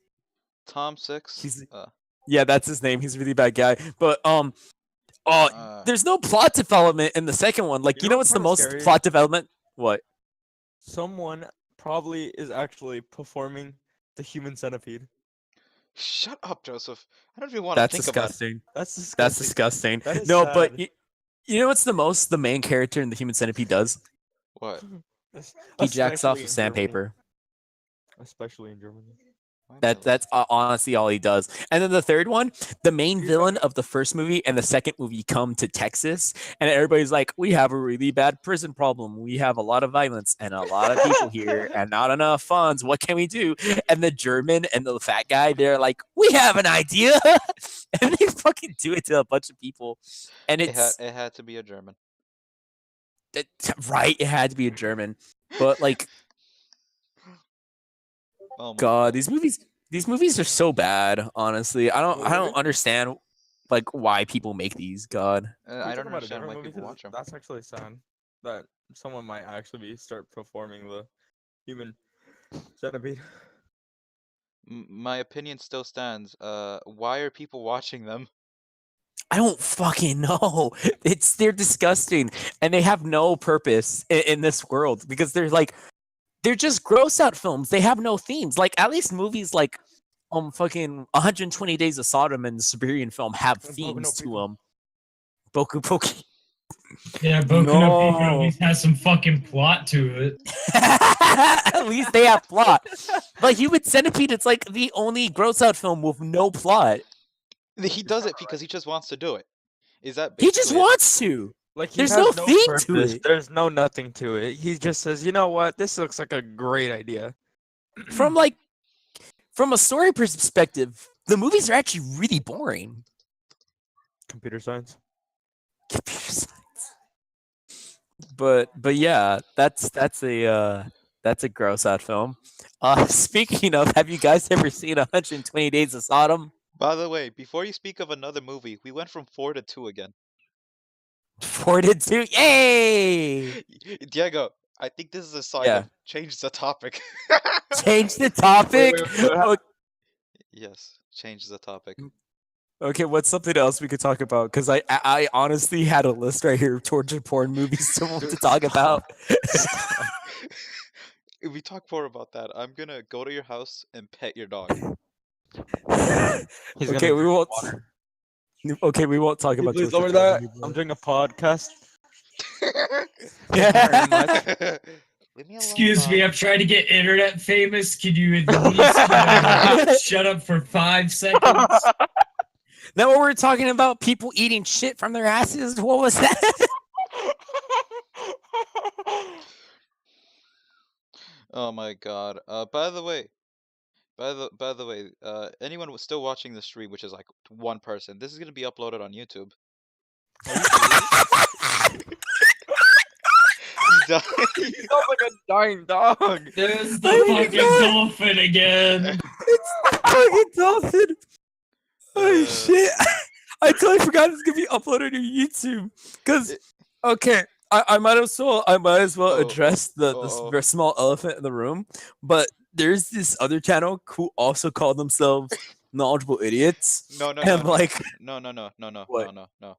Tom Six. He's- Uh, Yeah, that's his name. He's a really bad guy. But uh, there's no plot development in the second one. Like, You you know know what's what's the kinda most scary? plot development? What? Someone probably is actually performing the Human Centipede. shut up, Joseph. I don't even want to That's think about it. disgusting. That's disgusting. That's disgusting. That is No, but sad. you know what's the most the main character in the Human Centipede does? What? He jacks off Especially with in Germany. sandpaper. Especially in Germany. Why am I That's honestly all he does. And then the third one, the main You're villain of the first movie and the second movie come to Texas, and everybody's like, "We have a really bad prison problem. We have a lot of violence and a lot of people here, and not enough funds. What can we do?" And the German and the fat guy, they're like, "We have an idea," and they fucking do it to a bunch of people. And it's it had to be a German. right. It had to be a German, but like, Oh my God, these movies are so bad. Honestly, I don't Really? understand like why people make these. God, I We're don't talking about a understand why different movie people 'cause watch them. That's actually sad. That someone might actually start performing the Human Centipede. My opinion still stands. Why are people watching them? I don't fucking know. They're disgusting, and they have no purpose in this world because they're just gross out films. They have no themes. Like at least movies like fucking 120 Days of Sodom and the Siberian film have And Boku no themes to Pico. them. Boku Poki. Yeah, Boku no Pico at No. least has some fucking plot to it. At least they have plot. But Human Centipede, it's like the only gross out film with no plot. He does it because he just wants to do it. Is that He just basically it? wants to. Like he There's has no theme to purpose. it. There's no nothing to it. He just says, you know what? This looks like a great idea. From a story perspective, the movies are actually really boring. Computer science. Computer science. But yeah, that's a gross out film. Speaking of, have you guys ever seen 120 Days of Sodom? By the way, before you speak of another movie, we went from 4 to 2 again. 4 to 2. Yay! Diego, I think this is a sign Yeah. of change the topic. Change the topic. Yes, change the topic. Okay, what's something else we could talk about? Because I honestly had a list right here of torture porn movies to talk about. if we talk more about that, I'm gonna go to your house and pet your dog. He's Okay, gonna we drink won't. water. Okay, we won't talk Can you about please torture lower porn that? anymore. I'm doing a podcast. very much. Leave me alone, Excuse me, dog. I'm trying to get internet famous. Can you at least shut up for 5 seconds? Now, what we're talking about, people eating shit from their asses. What was that? Oh my god. By the way, anyone was still watching the stream, which is like one person. This is gonna be uploaded on YouTube. You died. He sounds like a dying dog. There's the Oh my fucking God. dolphin again. It's the fucking dolphin. Oh Uh, shit! I totally forgot it's gonna be uploaded to YouTube. Cause okay, I might as well Oh, address the uh-oh. very small elephant in the room. But there's this other channel who also call themselves knowledgeable idiots. No, no, And no, like, no, no, no, no, no, What? no, no, no.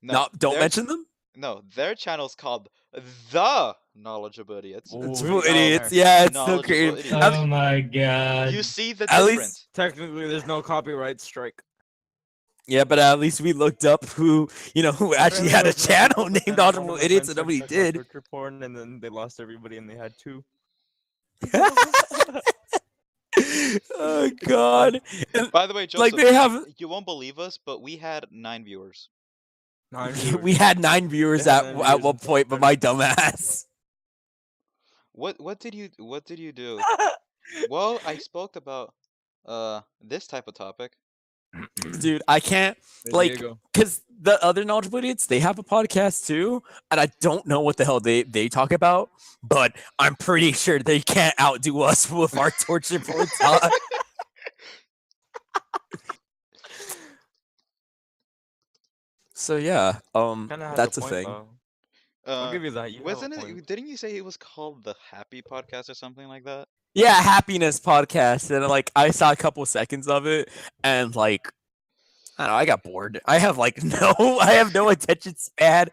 no, don't their- mention them. No, their channel's called The Knowledgeable Idiots. Ooh, Knowledgeable we got idiots. there. Yeah, it's so Knowledgeable creative. idiots. Oh my god. You see the At least- difference. Technically, there's no copyright strike. Yeah, but at least we looked up who who actually had a channel named Knowledgeable Idiots, and nobody did. Torture porn, and then they lost everybody, and they had 2. Oh God! And, By the way, Joseph, like they have, you won't believe us, but we had 9 viewers. we had 9 viewers They had at 9 at viewers one in point, but my dumbass. What did you do? Well, I spoke about this type of topic. Dude, I can't, like, because the other knowledgeable idiots, they have a podcast too, and I don't know what the hell they talk about, but I'm pretty sure they can't outdo us with our torture porn talk. So yeah, that's a thing. I'll give you that. You have a Wasn't point. it? Didn't you say it was called the Happy Podcast or something like that? Yeah, happiness podcast, and like I saw a couple seconds of it, and like I don't know, I got bored. I have I have no attention span.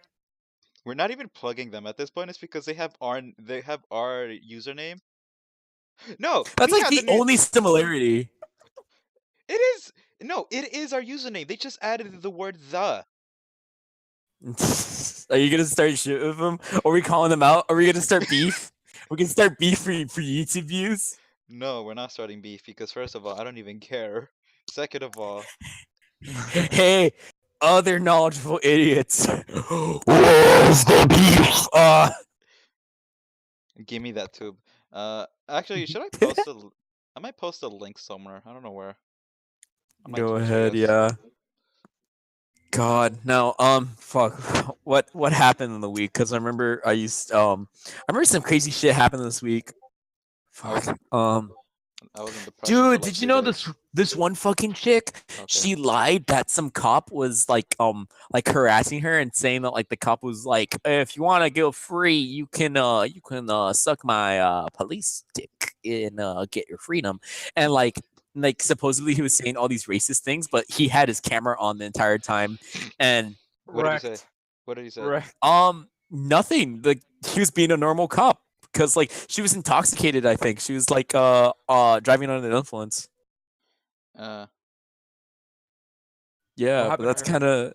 We're not even plugging them at this point. It's because they have our username. No, That's we like had the new- only similarity. It is no, it is our username. They just added the word the. Are you gonna start shit with them? Are we calling them out? Are we gonna start beef? We can start beef for YouTube views. No, we're not starting beef because first of all, I don't even care. Second of all, Hey, other knowledgeable idiots. Where's the beef? give me that tube. Actually, should I post I might post a link somewhere. I don't know where. On my Go Twitch, I ahead, guess. yeah. God, no, fuck. What happened in the week? Because I remember I remember some crazy shit happened this week. Fuck. I was in depression for, Dude, like, did 2 you know days. this one fucking chick? Okay. She lied that some cop was like harassing her and saying that like the cop was like, if you want to go free, you can suck my police dick and get your freedom. And like supposedly he was saying all these racist things, but he had his camera on the entire time. And What did he say? What did he say? Wrecked. nothing. Like he was being a normal cop because like she was intoxicated. I think she was like driving under the influence. Uh, Yeah, but happened to that's her? kind of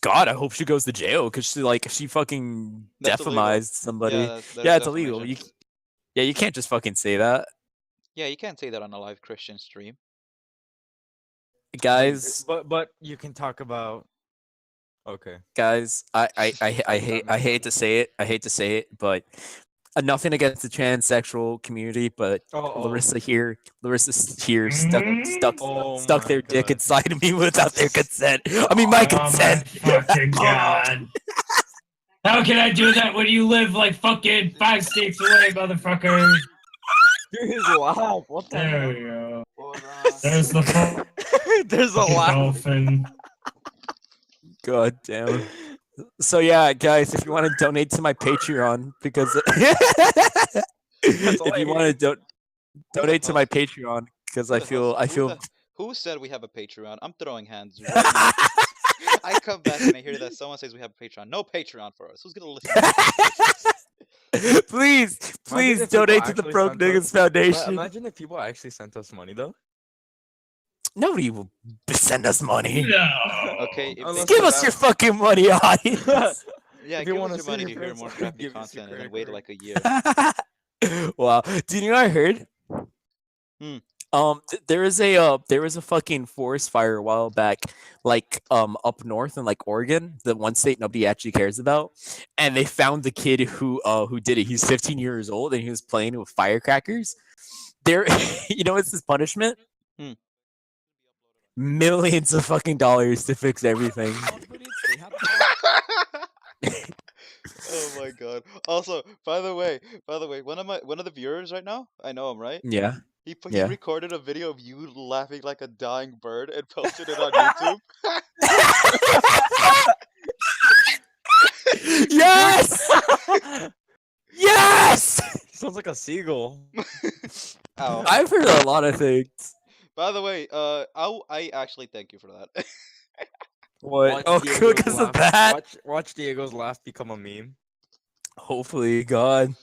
God. I hope she goes to jail because she fucking That's illegal. defamized somebody. yeah, Yeah, that's it's illegal. defamation. You can't just fucking say that, Yeah, you can't say that on a live Christian stream. guys. But you can talk about. Okay. Guys, I hate to say it. I hate to say it, but nothing against the transsexual community, but Larissa's here Oh stuck my their dick God. inside of me without their consent. I mean, my Oh consent. my fucking god. How can I do that when you live like fucking 5 states away, motherfucker? Dude, he's alive. What the There hell? we go. There's the There's a lot. dolphin. God damn. So yeah, guys, if you want to donate to my Patreon, because if you want to donate to my Patreon, because I feel Who said we have a Patreon? I'm throwing hands right now. I come back and I hear that someone says we have a Patreon. No Patreon for us. Who's gonna listen to this? Please, Imagine please if people donate to the actually Broke sent us- Niggas Foundation. Imagine if people actually sent us money though. Nobody will send us money. No. Okay, if Unless they, Give us your fucking money, audience. yeah, if you give wanna us your see money your to hear friends, more crappy give us your content and then credit wait card. like a year. Wow. Do you know what I heard? Hmm. There was a fucking forest fire a while back, like up north in like Oregon, the one state nobody actually cares about, and they found the kid who did it. He's 15 years old and he was playing with firecrackers. There, you know what's his punishment? Hmm. Millions of fucking dollars to fix everything. Oh my god. Also, by the way, one of the viewers right now, I know him, right? Yeah. He Yeah. recorded a video of you laughing like a dying bird and posted it on YouTube. Yes! Yes! Sounds like a seagull. Ow. I've heard a lot of things. By the way, I actually thank you for that. What? Watch Oh, Diego's because of laugh- that? Watch Diego's laugh become a meme. Hopefully, God,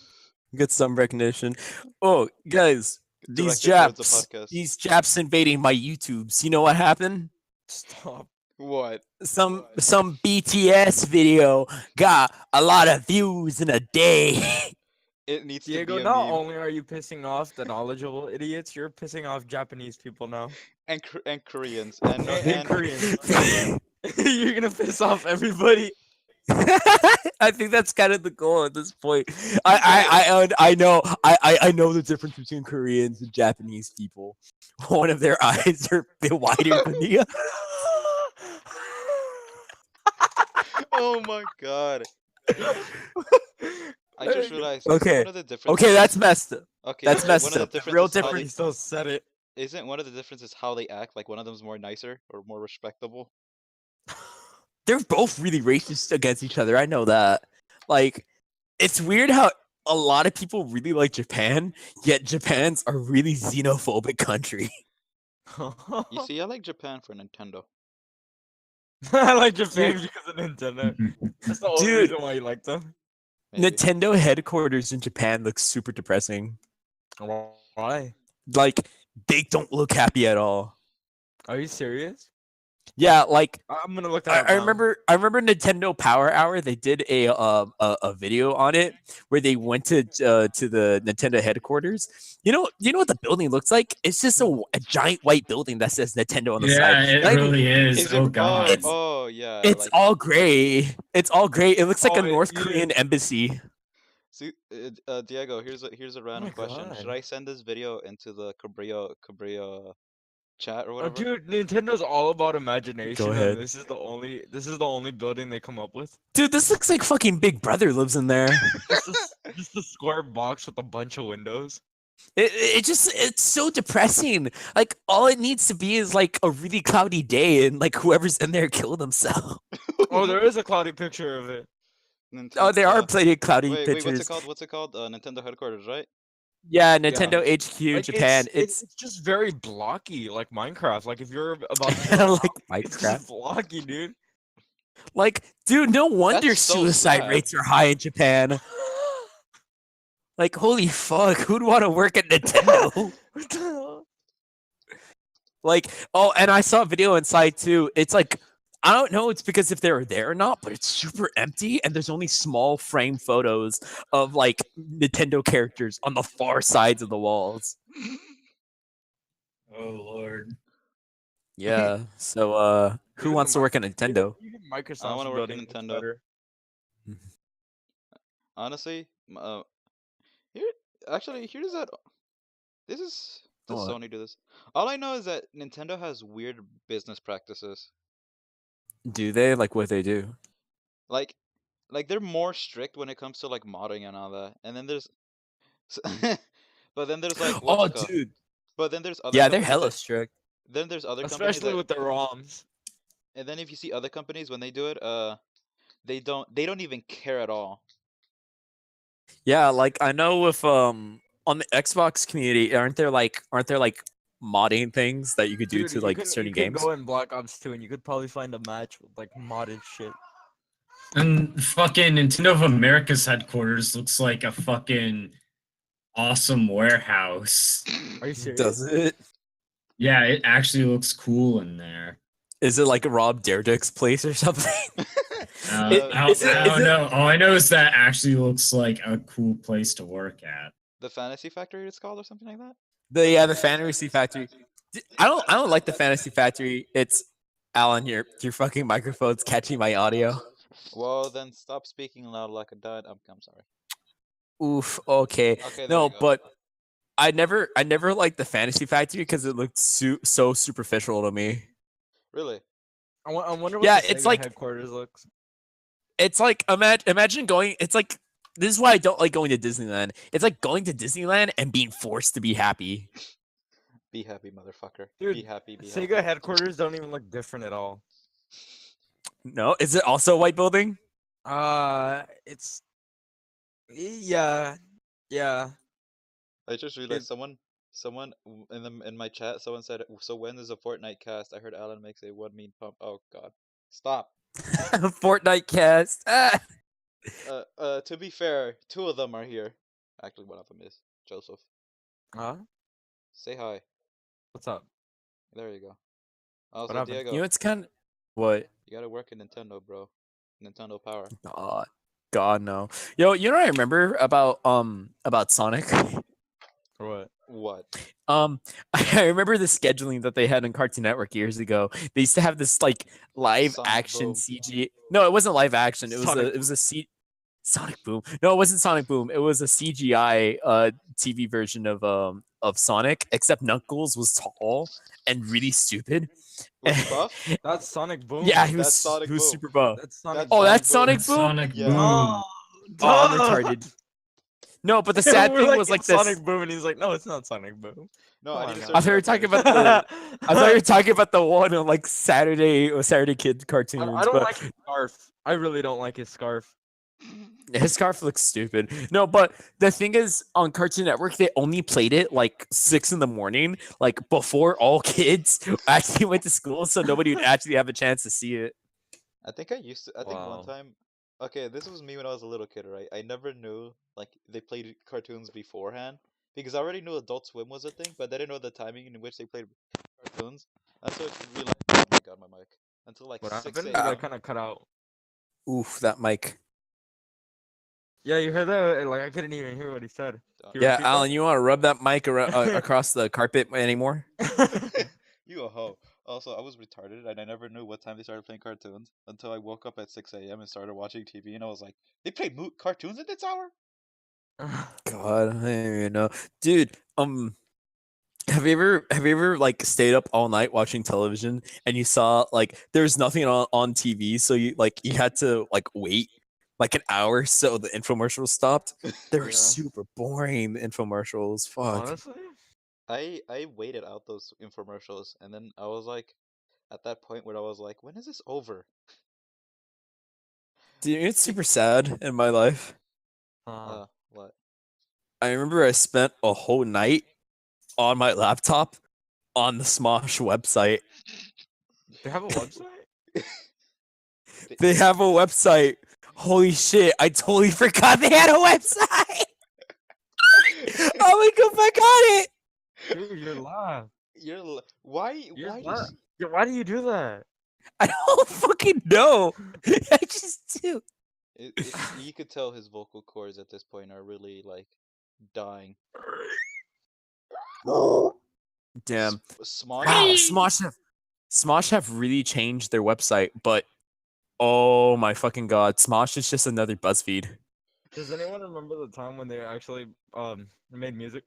get some recognition. Oh, guys, these Directed towards the Japs, podcast. these Japs invading my YouTubes. You know what happened? Stop. What? Some BTS video got a lot of views in a day. It needs Diego, to be a not meme. only are you pissing off the knowledgeable idiots, you're pissing off Japanese people now. And Koreans and And Koreans. You're gonna piss off everybody. I think that's kind of the goal at this point. I know I know the difference between Koreans and Japanese people. One of their eyes are a bit wider than the other. Oh my god. I just realized Okay. one of the differences. Okay, that's messed up. Okay, that's isn't messed one of up. the The real differences how He difference- still said it. Isn't one of the differences how they act? Like one of them's more nicer or more respectable. They're both really racist against each other. I know that. Like, it's weird how a lot of people really like Japan, yet Japan's a really xenophobic country. You see, I like Japan for Nintendo. I like Japan because of Nintendo. That's the only Dude. reason why you like them. Maybe. Nintendo headquarters in Japan looks super depressing. Why? Like, they don't look happy at all. Are you serious? Yeah, like I'm gonna look that up I now. remember Nintendo Power Hour. They did a video on it where they went to the Nintendo headquarters. You know what the building looks like? It's just a giant white building that says Nintendo on the Yeah, side. it Not even- really is. Is Oh it? god. Oh yeah. It's like, all gray. It's all gray. It looks like Oh, a it North is. Korean embassy. See, Diego, here's a random my question. Should God. I send this video into the Cabrillo chat or Oh, whatever? dude, Nintendo's all about imagination. and ahead. This is the only building they come up with. Dude, this looks like fucking Big Brother lives in there. Just a square box with a bunch of windows. It's so depressing. Like all it needs to be is like a really cloudy day and like whoever's in there kill themselves. Oh, there is a cloudy picture of it. Oh, there are plenty of cloudy Wait, pictures. what's it called? What's it called? Nintendo headquarters, right? Yeah, Nintendo HQ Like, Japan. It's just very blocky, like Minecraft. Like if you're about like it's Minecraft. just blocky, dude. Like, dude, no wonder That's so suicide sad. rates are high in Japan. Like, holy fuck, who'd want to work at Nintendo? What the hell? Like, oh, and I saw a video inside too. It's like, I don't know it's because if they're there or not, but it's super empty and there's only small frame photos of like Nintendo characters on the far sides of the walls. Oh lord. Yeah. So who Even wants to the work at Nintendo? Even Microsoft's I wanna work at building looks Nintendo. better. Honestly, here's that. Does What? Sony do this? All I know is that Nintendo has weird business practices. Do they? Like what they do? Like they're more strict when it comes to like modding and all that. And then there's, but then there's like, what's Oh, it called? dude. But then there's other. Yeah, they're companies hella that- strict. Then there's other companies Especially that, with their ROMs. and then if you see other companies when they do it, they don't even care at all. Yeah, like I know with on the Xbox community, aren't there like modding things that you could do Dude, to like certain you games. could go in Black Ops 2 and you could probably find a match with like modded shit. And fucking Nintendo of America's headquarters looks like a fucking awesome warehouse. Are you serious? Does it? Yeah, it actually looks cool in there. Is it like Rob Dyrdek's place or something? Is I it- don't know. All I know is that actually looks like a cool place to work at. The Fantasy Factory it's called or something like that? The Fantasy Factory. I don't like the Fantasy Factory. It's Alan, your fucking microphone's catching my audio. Well, then stop speaking loud like a dud. I'm sorry. Oof. Okay. Okay, there No, we go. but I never liked the Fantasy Factory because it looked so superficial to me. Really? I wonder what Yeah, the it's Sega like- headquarters looks. It's like imagine going. It's like this is why I don't like going to Disneyland. It's like going to Disneyland and being forced to be happy. Be happy, motherfucker. Dude, be happy. Be Sega happy. headquarters don't even look different at all. No, is it also a white building? It's yeah. I just realized It- someone in my chat, someone said, "So when is a Fortnite cast?" I heard Alan makes a one mean pump. Oh God, stop. Fortnite cast. Ah. To be fair, two of them are here. Actually, one of them is Joseph. Huh? Say hi. What's up? There you go. Also, happened? Diego, You know, it's kind of what? you gotta work in Nintendo, bro. Nintendo Power. God no. Yo, you know what I remember about Sonic? Or what? What? I remember the scheduling that they had on Cartoon Network years ago. They used to have this like live Sonic action Boom. CG. No, it wasn't live action. It was Sonic a it was a Sonic Boom. No, it wasn't Sonic Boom. It was a CGI TV version of Sonic, except Knuckles was tall and really stupid. Was he buff? That's Sonic Boom. Yeah, he That's was Sonic he was Boom. super buff. That's Sonic. Oh, that's Sonic Sonic Boom. Yeah. Boom. Oh, Oh, I'm duh! retarded. No, but the sad We're thing was "It's like this. Sonic Boom, and he's like, "No, it's not Sonic Boom." No, Come I on need to now. I search thought you were it up talking later. about the. I thought you were talking about the one on like Saturday or Saturday Kid cartoons. I don't but like his scarf. I really don't like his scarf. his scarf looks stupid. No, but the thing is, on Cartoon Network, they only played it like 6 a.m, like before all kids actually went to school, so nobody would actually have a chance to see it. I think I think Wow. one time. Okay, this was me when I was a little kid, right? I never knew like they played cartoons beforehand because I already knew Adult Swim was a thing, but I didn't know the timing in which they played cartoons. And so I realized, oh my god, my mic. Until like What 6 happened? You a.m. got kind of cut out. Oof, that mic. Yeah, you heard that? Like I couldn't even hear what he said. Done. Can you Yeah, repeat that? Alan, you want to rub that mic across the carpet anymore? You a hoe. Also, I was retarded and I never knew what time they started playing cartoons until I woke up at 6 a.m. and started watching TV and I was like, they play cartoons at this hour? God, I don't even know, dude. Have you ever like stayed up all night watching television and you saw like there's nothing on TV, so you had to like wait like an hour so the infomercials stopped? They were Yeah. super boring. The infomercials, fuck. Honestly, I waited out those infomercials and then I was like, at that point where I was like, when is this over? Dude, it's super sad in my life. What? I remember I spent a whole night on my laptop on the Smosh website. they have a website. They have a website. Holy shit, I totally forgot they had a website. Oh my god, I got it. Dude, you're live. Why? You're Why? live. Why do you do that? I don't fucking know. I just do. You could tell his vocal cords at this point are really like dying. Damn. Smosh. Wow, Smosh have really changed their website, but oh my fucking god, Smosh is just another BuzzFeed. Does anyone remember the time when they actually made music?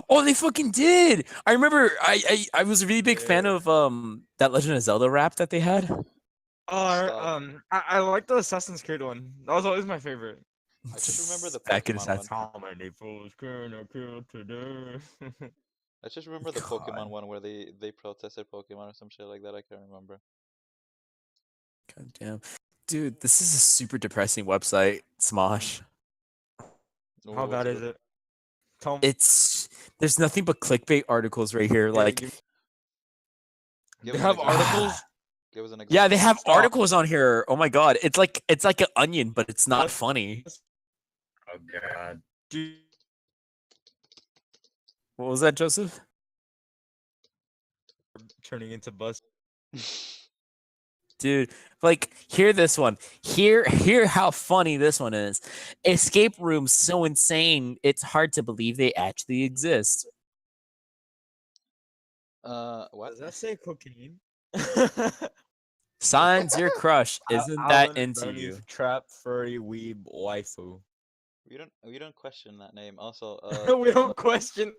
Oh, they fucking did. I remember. I was a really big fan Yeah. of that Legend of Zelda rap that they had. Stop. I like the Assassin's Creed one. That was always my favorite. I just remember the Back in Pokemon Assassin's- one. How many fools can I kill today? I just remember the Pokemon God. one where they protested Pokemon or some shit like that. I can't remember. God damn, dude, this is a super depressing website. Smosh. How bad is it? Tell me. It's There's nothing but clickbait articles right here. Yeah, Like, give- Give they us an have example. articles. Give us an example. yeah, they have Stop. articles on here. Oh my god, it's like an onion, but it's not What? funny. Oh god. Dude, What was that, Joseph? turning into buzz. Dude, like, hear this one. Hear how funny this one is. Escape rooms so insane, it's hard to believe they actually exist. What? Does that say cocaine? Signs your crush isn't that into you. Trap furry weeb waifu. We don't question that name. Also, We don't question.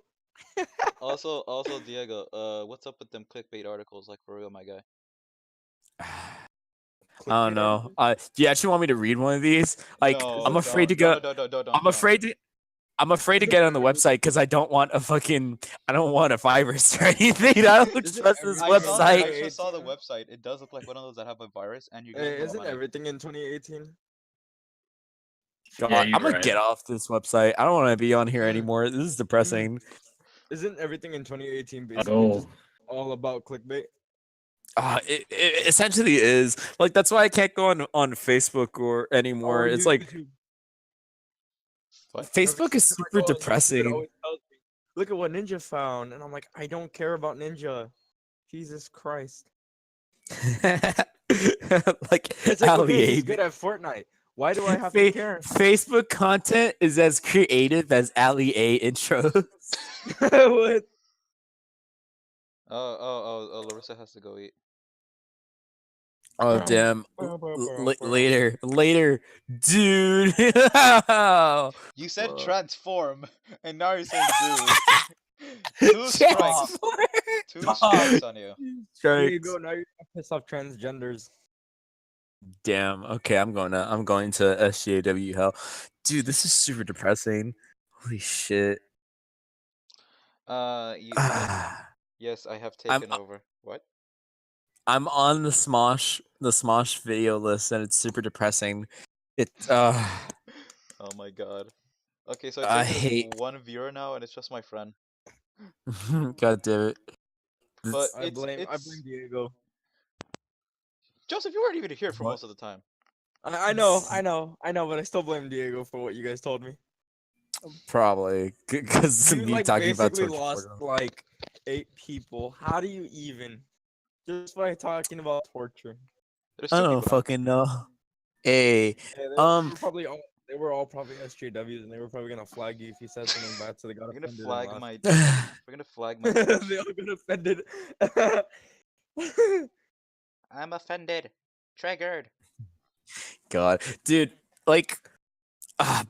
also Diego. What's up with them clickbait articles? Like for real, my guy. I don't know. Do you actually want me to read one of these? Like, No, I'm afraid to go. I'm afraid to. I'm afraid to get on the website because I don't want I don't want a virus or anything. I don't Isn't trust this everything- I website. just saw the website. It does look like one of those that have a virus, and you're Hey, getting isn't everything in 2018? God, Yeah, I'm you're gonna right. get off this website. I don't want to be on here anymore. This is depressing. Isn't everything in 2018 I'll basically go. just all about clickbait? It essentially is like that's why I can't go on Facebook or anymore. Or It's like YouTube. What? Facebook is Every super time I go on YouTube, it depressing. always tells me, look at what Ninja found, and I'm like, I don't care about Ninja. Jesus Christ! Like It's like, Ali okay, he's Abe. good at Fortnite. Why do I have to care? Facebook content is as creative as Ali A intros. What? Oh, Larissa has to go eat. Oh damn! Later, dude. You said Fuck. transform, and now you're saying dude. Two strikes. Two strikes on you. There you Strikes. go. Now you're gonna piss off transgenders. Damn. Okay, I'm going to SJW hell. Dude, this is super depressing. Holy shit. Yes, I have I'm- taken over. What? I'm on the Smosh video list and it's super depressing. It Oh my god. Okay, so I it says hate- there's one viewer now, and it's just my friend. God damn it. But I blame Diego. Joseph, you weren't even here for What? most of the time. I know, but I still blame Diego for what you guys told me. Probably because You me like talking about basically Torch lost Portal. like 8 people. How do you even? Just by talking about torture. There's I two don't people now. fucking know. Hey, Yeah, they were all probably SJWs, and they were probably gonna flag you if you said something bad, so they got We're gonna offended. flag and my. left. We're gonna flag my. They all got offended. I'm offended. Triggered. God, dude, like,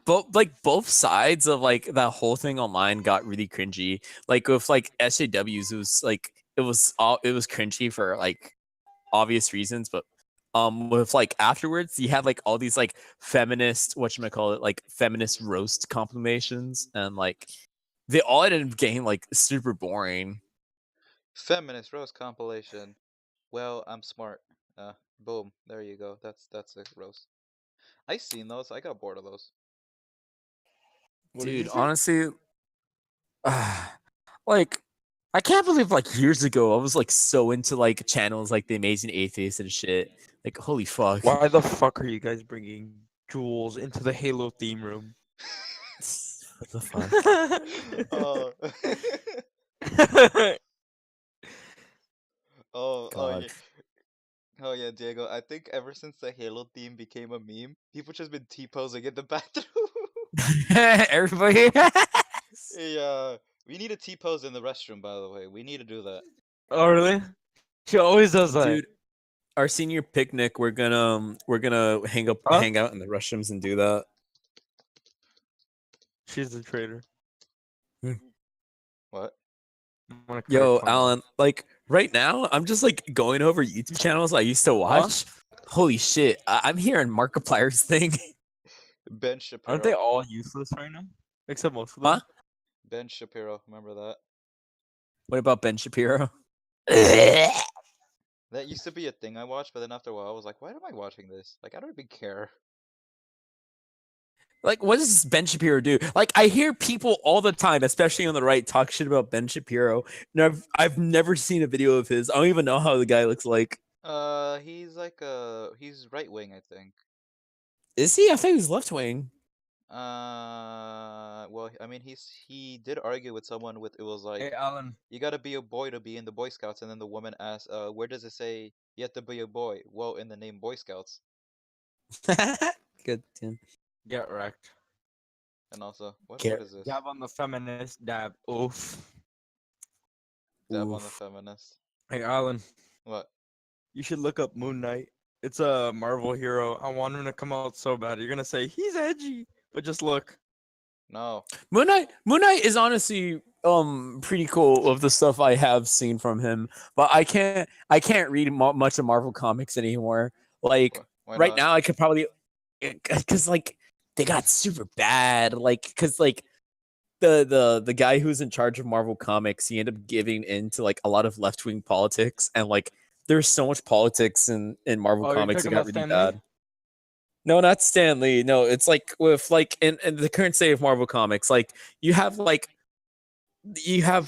both sides of like that whole thing online got really cringy. Like with like SJWs, it was cringy for like obvious reasons, but with like afterwards, you had like all these like feminist whatchamacallit, like feminist roast compilations, and like they all ended up getting like super boring. Feminist roast compilation. Well, I'm smart. Boom. There you go. That's a roast. I seen those. I got bored of those. What did you Dude, say? honestly, like I can't believe like years ago I was like so into like channels like The Amazing Atheist and shit. Like holy fuck. Why the fuck are you guys bringing Jules into the Halo theme room? What the fuck? Oh. Oh God. yeah. Oh yeah, Diego. I think ever since the Halo theme became a meme, people just been T-posing in the bathroom. Everybody. Yeah, we need a T-pose in the restroom. By the way, we need to do that. Oh really? She always does that. Dude, our senior picnic, we're gonna hang out in the restrooms and do that. She's a traitor. What? I'm gonna cut Yo, her tongue off. Alan, like right now, I'm just like going over YouTube channels I used to watch. Holy shit, I'm hearing Markiplier's thing. Ben Shapiro. Aren't they all useless right now? Except most of them. Huh? Ben Shapiro. Remember that? What about Ben Shapiro? That used to be a thing I watched, but then after a while, I was like, why am I watching this? Like, I don't even care. Like, what does Ben Shapiro do? Like, I hear people all the time, especially on the right, talk shit about Ben Shapiro. And I've never seen a video of his. I don't even know how the guy looks like. He's like he's right wing, I think. Is he? I think he's left wing. Well, I mean, he did argue with someone with it was like Hey, Alan. you gotta be a boy to be in the Boy Scouts, and then the woman asked, where does it say you have to be a boy? Well, in the name Boy Scouts, Good. Tim. Get wrecked. and also what Care- is this? Dab on the feminist. Dab. Oof. Dab on the Oof. Hey, feminist. Alan. What? You should look up Moon Knight. It's a Marvel hero. I want him to come out so bad. You're gonna say he's edgy, but just look. No. Moon Knight is honestly pretty cool of the stuff I have seen from him, but I can't read much of Marvel comics anymore. Like Why right not? now, I could probably because like they got super bad. Like because like the guy who's in charge of Marvel Comics, he ended up giving into like a lot of left wing politics, and like there's so much politics in Marvel Oh, you're Comics. It talking got about really Stan Lee? bad. No, not Stan Lee. No, it's like with like in the current state of Marvel Comics, like you have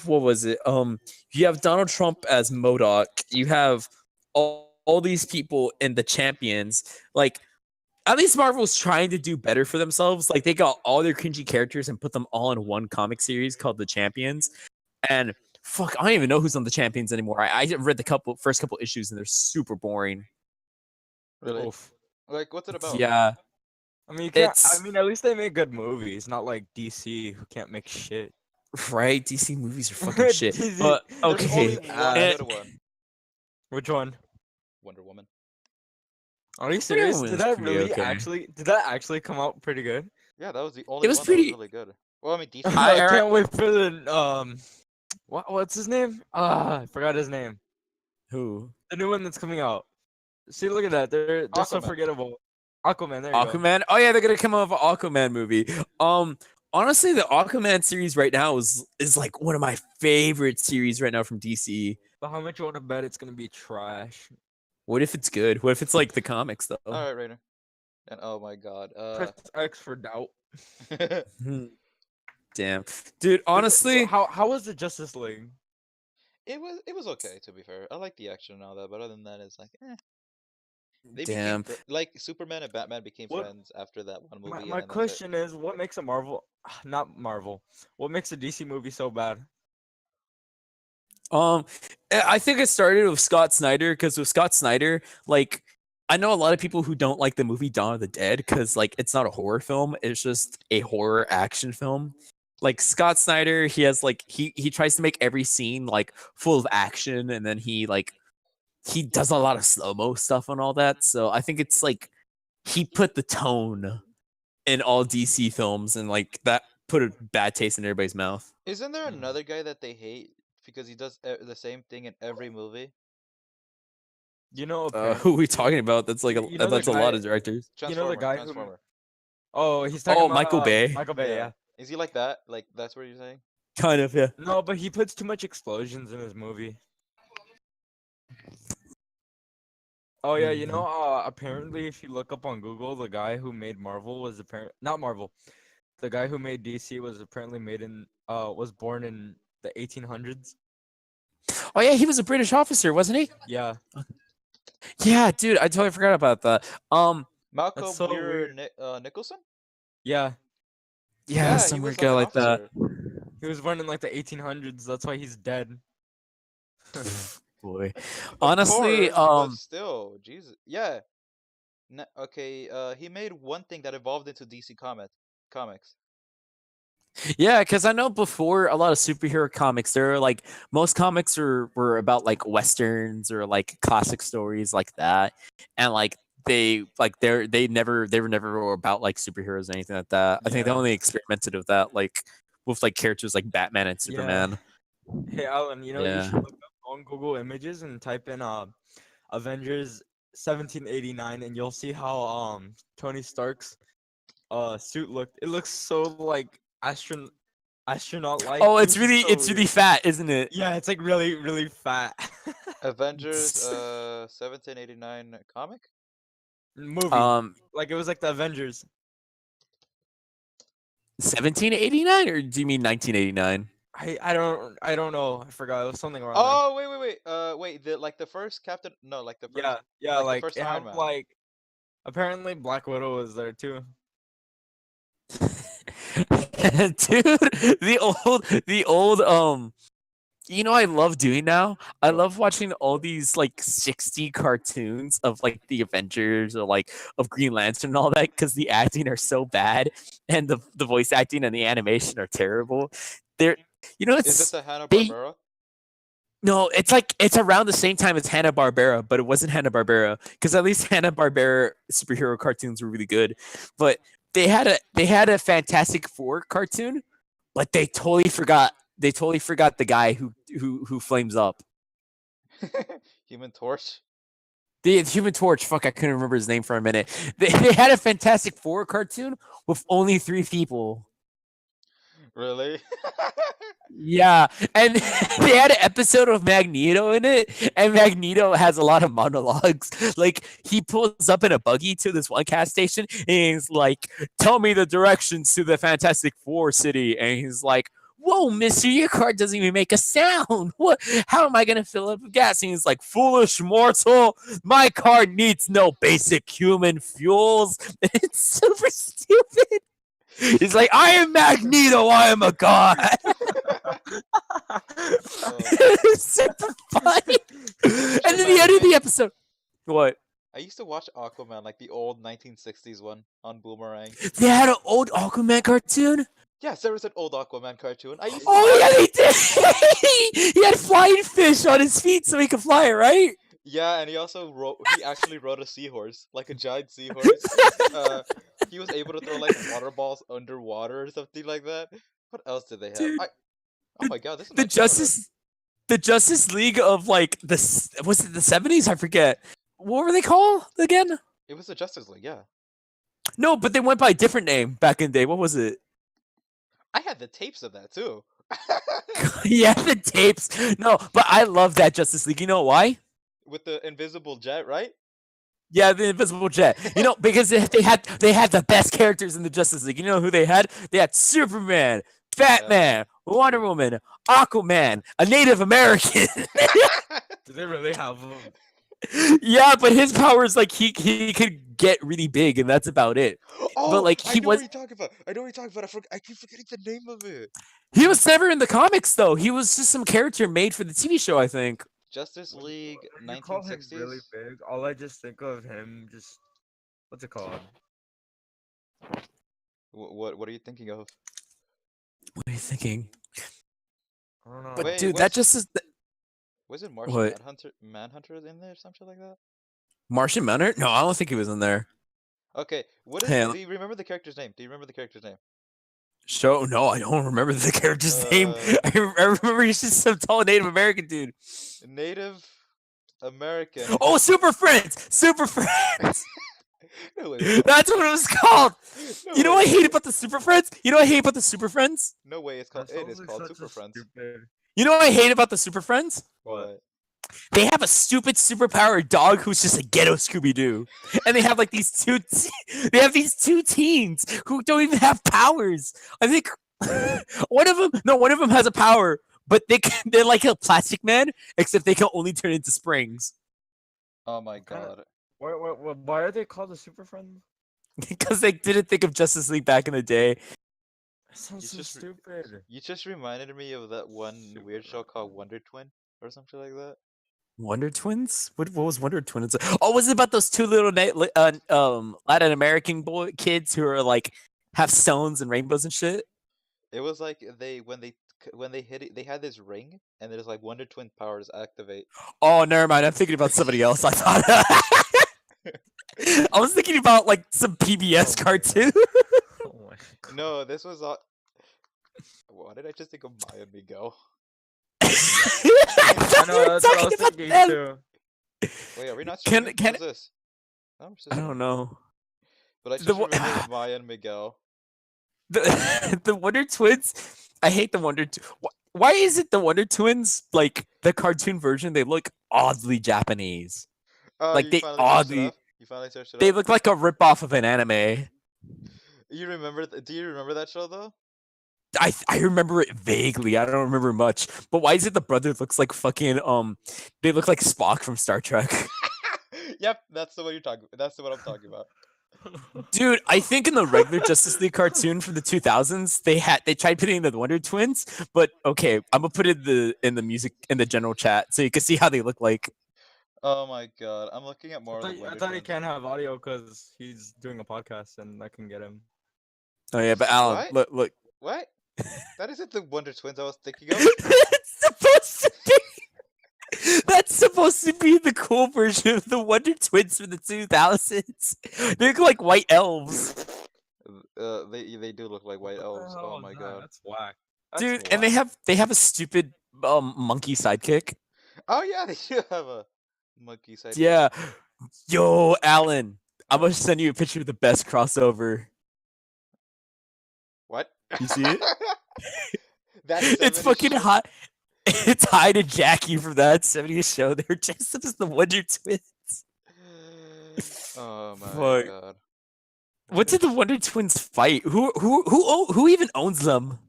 what was it? You have Donald Trump as MODOK. You have all these people in the Champions. Like at least Marvel's trying to do better for themselves. Like they got all their cringy characters and put them all in one comic series called the Champions. And fuck, I don't even know who's on the Champions anymore. I read the first couple issues and they're super boring. Really? Oof. Like, what's it about? Yeah. I mean, you can't. It's- I mean, at least they make good movies, not like DC who can't make shit. Right, DC movies are fucking shit. DC But There's okay, only one and- good one. Which one? Wonder Woman. Are you Wonder serious? Woman Did is that pretty really okay. actually? Did that actually come out pretty good? Yeah, that was the only was one pretty- that was really good. Well, I mean, DC. I I- can't wait for the what's his name? I forgot his name. who? The new one that's coming out. See, look at that. They're so Aquaman. forgettable. Aquaman. There you go. Aquaman. Oh yeah, they're gonna come out with an Aquaman movie. Honestly, the Aquaman series right now is like one of my favorite series right now from DC. But how much you want to bet it's gonna be trash? What if it's good? What if it's like the comics though? All right, Rainer. And oh my God. Press X for doubt. Damn, dude. Honestly, how was the Justice League? it was okay, to be fair. I like the action and all that, but other than that, it's like, eh. They damn. became like Superman and Batman became What- friends after that one movie. My and then that's it. question is, what makes a Marvel, not Marvel, what makes a DC movie so bad? I think it started with Scott Snyder because with Scott Snyder, like I know a lot of people who don't like the movie Dawn of the Dead because like it's not a horror film, it's just a horror action film. Like Scott Snyder, he has like he tries to make every scene like full of action, and then he does a lot of slow-mo stuff and all that. So I think it's like he put the tone in all DC films, and like that put a bad taste in everybody's mouth. Isn't there another guy that they hate because he does the same thing in every movie? You know, Who are we talking about? That's like You know the that's a lot guy- of directors. You know the guy who- Transformer. oh, he's talking Oh, about Michael Bay. Michael Bay, yeah. Is he like that? Like that's what you're saying? Kind of, yeah. No, but he puts too much explosions in his movie. Oh yeah, you know, apparently if you look up on Google, the guy who made Marvel was not Marvel. The guy who made DC was apparently was born in the 1800s. Oh yeah, he was a British officer, wasn't he? Yeah. Yeah, dude, I totally forgot about that. Malcolm so Weir weird. Nicholson? Yeah. Yeah, he some was weird guy an like that. officer. He was born in like the 1800s. That's why he's dead. Boy, Of honestly, course, but still, Jesus, yeah. Okay, he made one thing that evolved into DC comics. yeah, because I know before a lot of superhero comics, there are like most comics were about like westerns or like classic stories like that, and like they were never about like superheroes or anything like that. I think they Yeah. only experimented with that like with like characters like Batman and Yeah. Superman. Hey Alan, you know you Yeah. should look up on Google Images and type in Avengers 1789 and you'll see how Tony Stark's suit looked. It looks so like astronaut like. Oh, it's really fat, isn't it? Yeah, it's like really fat. Avengers 1789 comic? Movie. Um, Like it was like the Avengers. 1789, or do you mean 1989? I don't know. I forgot. It was something around Oh wait. The first Captain. No, like the there. first. Yeah, like the like first it Iron had Man. like apparently Black Widow was there too. Dude, the old you know what I love doing now? I What? love watching all these like 60 cartoons of like the Avengers or like of Green Lantern and all that because the acting are so bad and the voice acting and the animation are terrible. They're you know Is it it's the Hanna they Barbera? no, it's like it's around the same time as Hanna Barbera, but it wasn't Hanna Barbera because at least Hanna Barbera superhero cartoons were really good. But they had a Fantastic Four cartoon, but they totally forgot the guy who flames up. Human Torch. The Human Torch. Fuck, I couldn't remember his name for a minute. They had a Fantastic Four cartoon with only 3 people. Really? Yeah, and they had an episode of Magneto in it, and Magneto has a lot of monologues. Like he pulls up in a buggy to this one gas station, and he's like, "Tell me the directions to the Fantastic Four city," and he's like, "Whoa, Mister, your car doesn't even make a sound. What? How am I gonna fill up with gas?" And he's like, "Foolish mortal, my car needs no basic human fuels." It's super stupid. He's like, "I am Magneto. I am a god." Oh, It's super funny. And then the end of the episode. What? I used to watch Aquaman, like the old 1960s one on Boomerang. They had an old Aquaman cartoon? Yes, there was an old Aquaman cartoon. I used to Oh, watch yeah, it. they did. He had flying fish on his feet so he could fly, right? Yeah, and he actually rode a seahorse, like a giant seahorse. He was able to throw like water balls underwater or something like that. What else did they have? Dude, Oh my god, this is the my childhood. Justice League of like was it the 70s? I forget. What were they called again? It was the Justice League, yeah. No, but they went by a different name back in the day. What was it? I had the tapes of that too. Yeah, the tapes. No, but I love that Justice League. You know why? With the invisible jet, right? Yeah, the Invisible Jet. You know, because they had the best characters in the Justice League. You know who they had? They had Superman, Batman, Wonder Woman, Aquaman, a Native American. Do they really have them? Yeah, but his power is like he could get really big, and that's about it. Oh, like, I he know was- what you're talking about. I know what you're talking about. I keep forgetting the name of it. He was never in the comics though. He was just some character made for the TV show, I think. Justice League, When you call him 1960s. really big, all I just think of him just what's it called? What are you thinking of? What are you thinking? I don't know. But Wait, dude, what's- that just is Was it Martian What? Manhunter in there, something like that? Martian Manhunter? No, I don't think he was in there. Okay, what is? Hell. Do you remember the character's name? Do you remember the character's name? Show? No, I don't remember the character's name. I remember he's just some tall Native American dude. Native American. Oh, Super Friends! Super Friends! No way. it's That's what it was called! called- You know no what I way. hate about the Super Friends? You know what I hate about the Super Friends? No way, it's called. That It sounds is like called such a Super Friends. stupid- You know what I hate about the Super Friends? What? They have a stupid superpowered dog who's just a ghetto Scooby Doo, and they have like these they have these two teens who don't even have powers. I think one of them has a power, but they're like a plastic man, except they can only turn into springs Oh my kinda- god. Why are they called the Super Friends? because they didn't think of Justice League back in the day. That sounds It's so just re- stupid. You just reminded me of that one weird show called Wonder Twin or something like that. Wonder Twins? What was Wonder Twins? Oh, was it about those two little Latin American kids who are like have stones and rainbows and shit? It was like when they hit it, they had this ring, and there's like Wonder Twin powers activate. Oh, never mind. I'm thinking about somebody else. I thought I was thinking about like some PBS Oh my cartoon. Oh my god. No, this was why did I just think of Maya and Miguel? I I thought you know were that's what I talking was about thinking them. too. Wait, are we not Can- streaming? can- What is this? No, I don't know. But I The just wo- remembered Maya and Miguel. The Wonder Twins. I hate the Why is it the Wonder Twins like the cartoon version? They look oddly Japanese. Oh, Like, you they finally searched it oddly- up? You finally searched it They up? look like a ripoff of an anime. You remember? Do you remember that show though? I remember it vaguely. I don't remember much. But why is it the brother looks like fucking they look like Spock from Star Trek? Yep, that's the one you're talking. That's the one I'm talking about. Dude, I think in the regular Justice League cartoon from the 2000s, they tried putting in the Wonder Twins, but okay, I'm gonna put it in the music in the general chat so you can see how they look like. Oh my god, I'm looking at more I of thought, the I Wonder thought he Twins. can't have audio because he's doing a podcast and I can get him. Oh yeah, but Alan, What? look. What? That isn't the Wonder Twins I was thinking of. It's supposed to be. That's supposed to be the cool version of the Wonder Twins from the 2000s. They look like white elves. They do look like white elves. Oh my god. That's whack. That's Dude, and they have a stupid monkey sidekick. Oh yeah, they do have a monkey side. Yeah. Yo, Alan, I'm gonna send you a picture of the best crossover. What? You see it? That It's 70s fucking show? hot. It's Hyde and Jackie from that 70s show. They're just as the Wonder Twins. Oh my Fuck. god. What did the Wonder Twins fight? Who even owns them?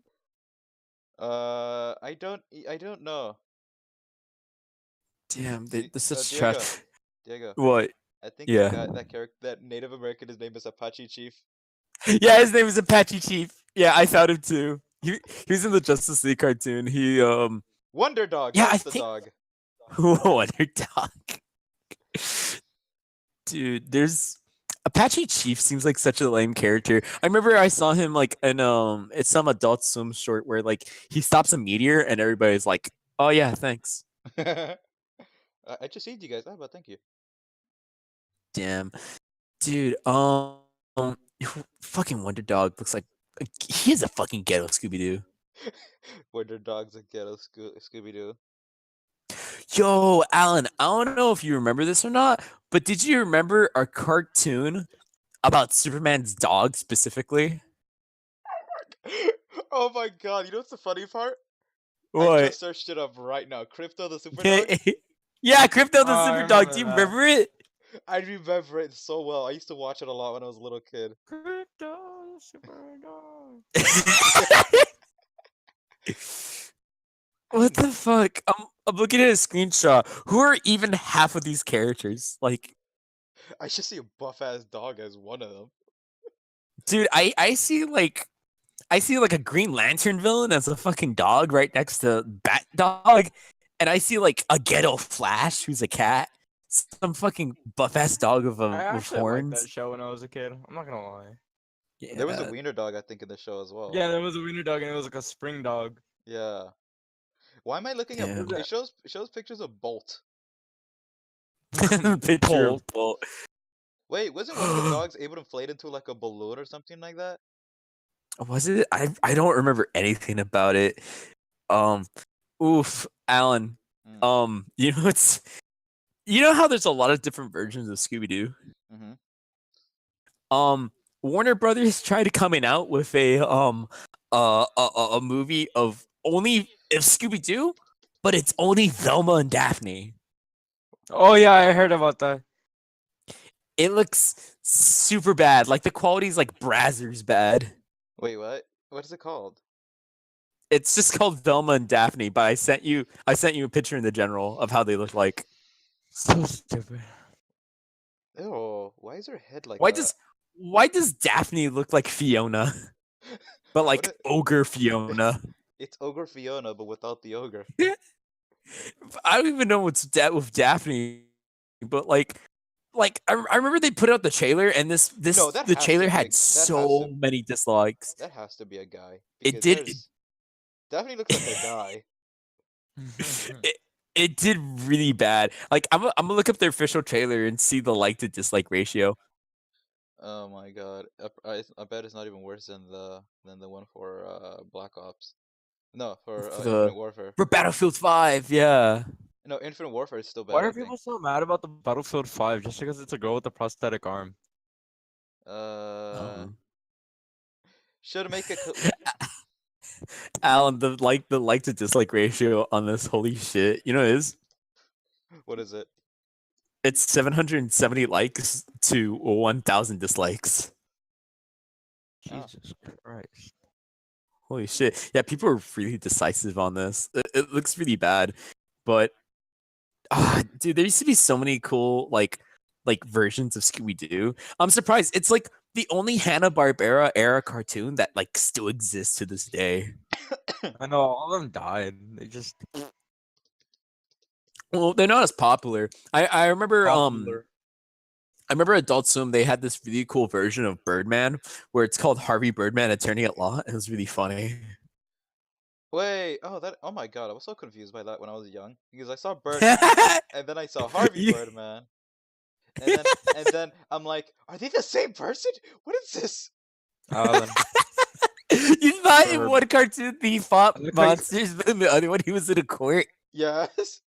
I don't know. Damn, See, they're such Diego, trash. Diego, What? I think Yeah. that character, that Native American, his name is Apache Chief. Yeah, his name is Apache Chief. Yeah, I found him too. He was in the Justice League cartoon. He Wonder Dog. Yeah, That's I the think- dog. Wonder Dog. Dude, there's Apache Chief seems like such a lame character. I remember I saw him like in it's some Adult Swim short where like he stops a meteor and everybody's like, "Oh yeah, thanks." I just seen you guys. Oh, but thank you. Damn, dude. Fucking Wonder Dog looks like he is a fucking ghetto Scooby Doo. Wonder Dog's a ghetto Scooby Doo. Yo, Alan, I don't know if you remember this or not, but did you remember our cartoon about Superman's dog specifically? Oh my god! You know what's the funny part? I What? just searched it up right now. Crypto the Super Dog. Yeah, Crypto the Oh, I Super Dog. Do you remember remember it? I remember it so well. I used to watch it a lot when I was a little kid. What the fuck? I'm looking at a screenshot. Who are even half of these characters? Like, I should see a buff ass dog as one of them. dude, I see like a Green Lantern villain as a fucking dog right next to Bat Dog, and I see like a ghetto Flash who's a cat. Some fucking buff ass dog with I with actually liked horns. that show when I was a kid. I'm not gonna lie. Yeah. There was a wiener dog, I think, in the show as well. Yeah, there was a wiener dog and it was like a spring dog. Yeah. Why am I looking Damn. at? It shows pictures of Bolt. Picture of Bolt. Wait, wasn't one of the dogs able to inflate into like a balloon or something like that? Was it? I don't remember anything about it. Oof, Alan. Mm. You know you know how there's a lot of different versions of Scooby Doo. Mm-hmm. Warner Brothers tried coming out with a movie of only of Scooby Doo, but it's only Velma and Daphne. Oh yeah, I heard about that. It looks super bad. Like the quality's like Brazzers bad. Wait, what? What is it called? It's just called Velma and Daphne, but I sent you a picture in the general of how they look like. So stupid. Ew, why is her head like Why that? why does Daphne look like Fiona? But like What ogre Fiona. It's Ogre Fiona, but without the ogre. I don't even know what's with Daphne, but like I remember they put out the trailer and No, that the has trailer to be had that has so to- many dislikes. That has to be a guy. It because did- there's- Daphne looks like a guy. It did really bad. Like I'm gonna look up their official trailer and see the like to dislike ratio. Oh my god. I bet it's not even worse than the one for Black Ops. No, for For Infinite Warfare. For Battlefield 5, yeah. No, Infinite Warfare is still bad. Why I are think. people so mad about the Battlefield 5 just because it's a girl with a prosthetic arm? Should make a Alan, the like to dislike ratio on this, holy shit. You know what it is? what is it? It's 770 likes to 1,000 dislikes. Oh. Jesus Christ. Holy shit! Yeah, people are really decisive on this. It looks really bad, but dude, there used to be so many cool like versions of Scooby Doo. I'm surprised it's like the only Hanna Barbera era cartoon that like still exists to this day. I know all of them died. They just Well, they're not as popular. I remember popular. I remember Adult Swim, they had this really cool version of Birdman where it's called Harvey Birdman Attorney at Law. It was really funny. Wait, oh my god, I was so confused by that when I was young because I saw Birdman and then I saw Harvey Yeah. Birdman, and then I'm like, are they the same person? What is this? Alan. You thought in Bird. one cartoon he fought I look like- monsters, but in the other one he was in a court. Yes.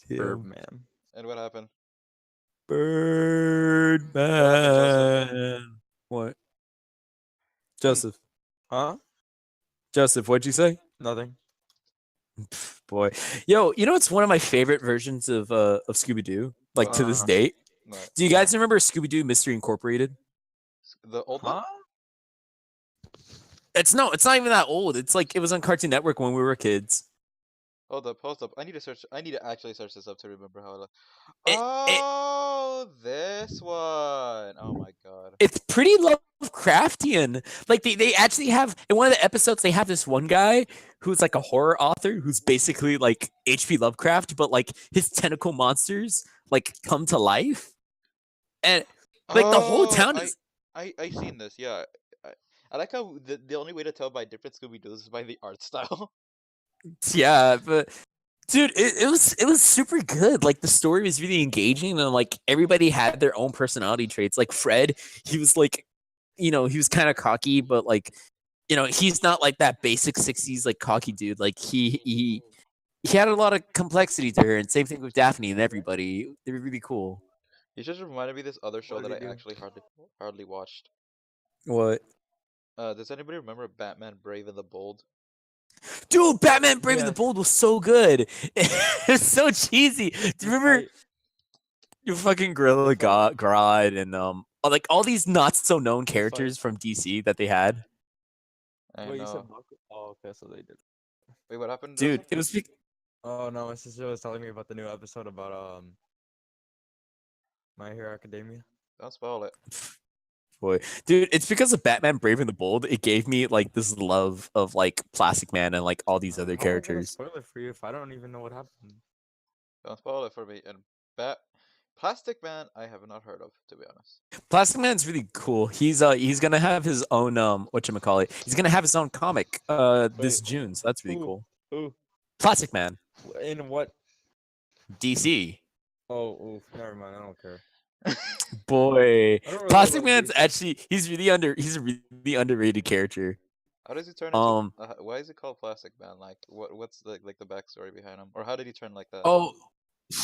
Birdman. And what happened? Birdman. What? Joseph. Huh? Joseph, what'd you say? Nothing. Boy. Yo, you know it's one of my favorite versions of Scooby Doo? Like to this Uh. date. What? Do you guys remember Scooby Doo Mystery Incorporated? The old one? Huh? It's not even that old. It's like it was on Cartoon Network when we were kids. Hold up. I need to search. I need to actually search this up to remember how it looked. It- Oh, this one. Oh my god. It's pretty Lovecraftian. Like they actually have in one of the episodes they have this one guy who's like a horror author who's basically like H.P. Lovecraft, but like his tentacle monsters like come to life. And like the whole town is I seen this. Yeah. I like how the only way to tell by different Scooby Doo's is by the art style. yeah, but dude, it was super good. Like the story was really engaging and like everybody had their own personality traits. Like Fred, he was like, he was kind of cocky, but like, he's not like that basic 60s like cocky dude. Like he had a lot of complexity to her, and same thing with Daphne and everybody. They were really cool. You just reminded me of this other show What that did I he do? actually hardly watched. What? Does anybody remember Batman Brave and the Bold? Dude, Batman Brave and the Yes. Bold was so good. It's so cheesy. Do you remember your fucking Gorilla Grodd and like all these not so known characters from DC that they had? I Wait, you know. said Buck- Oh, okay, so they did. Wait, what happened? Dude, Joseph? it was Oh no, my sister was telling me about the new episode about My Hero Academia. Don't spoil it. boy. Dude, it's because of Batman Brave and the Bold. It gave me like this love of like Plastic Man and like all these other How am I gonna characters. spoil it for you if I don't even know what happened. Don't spoil it for me. And Plastic Man, I have not heard of, to be honest. Plastic Man's really cool. He's gonna have his own whatchamacallit. He's gonna have his own comic this Wait, June, so that's really who? cool. Who? Plastic Man, In what? DC. Oh, oof, never mind. I don't care. Boy. I don't really Plastic like Man's DC. actually he's a really underrated character. How does he turn into? Why is he called Plastic Man? Like, what's the backstory behind him, or how did he turn like that? Oh,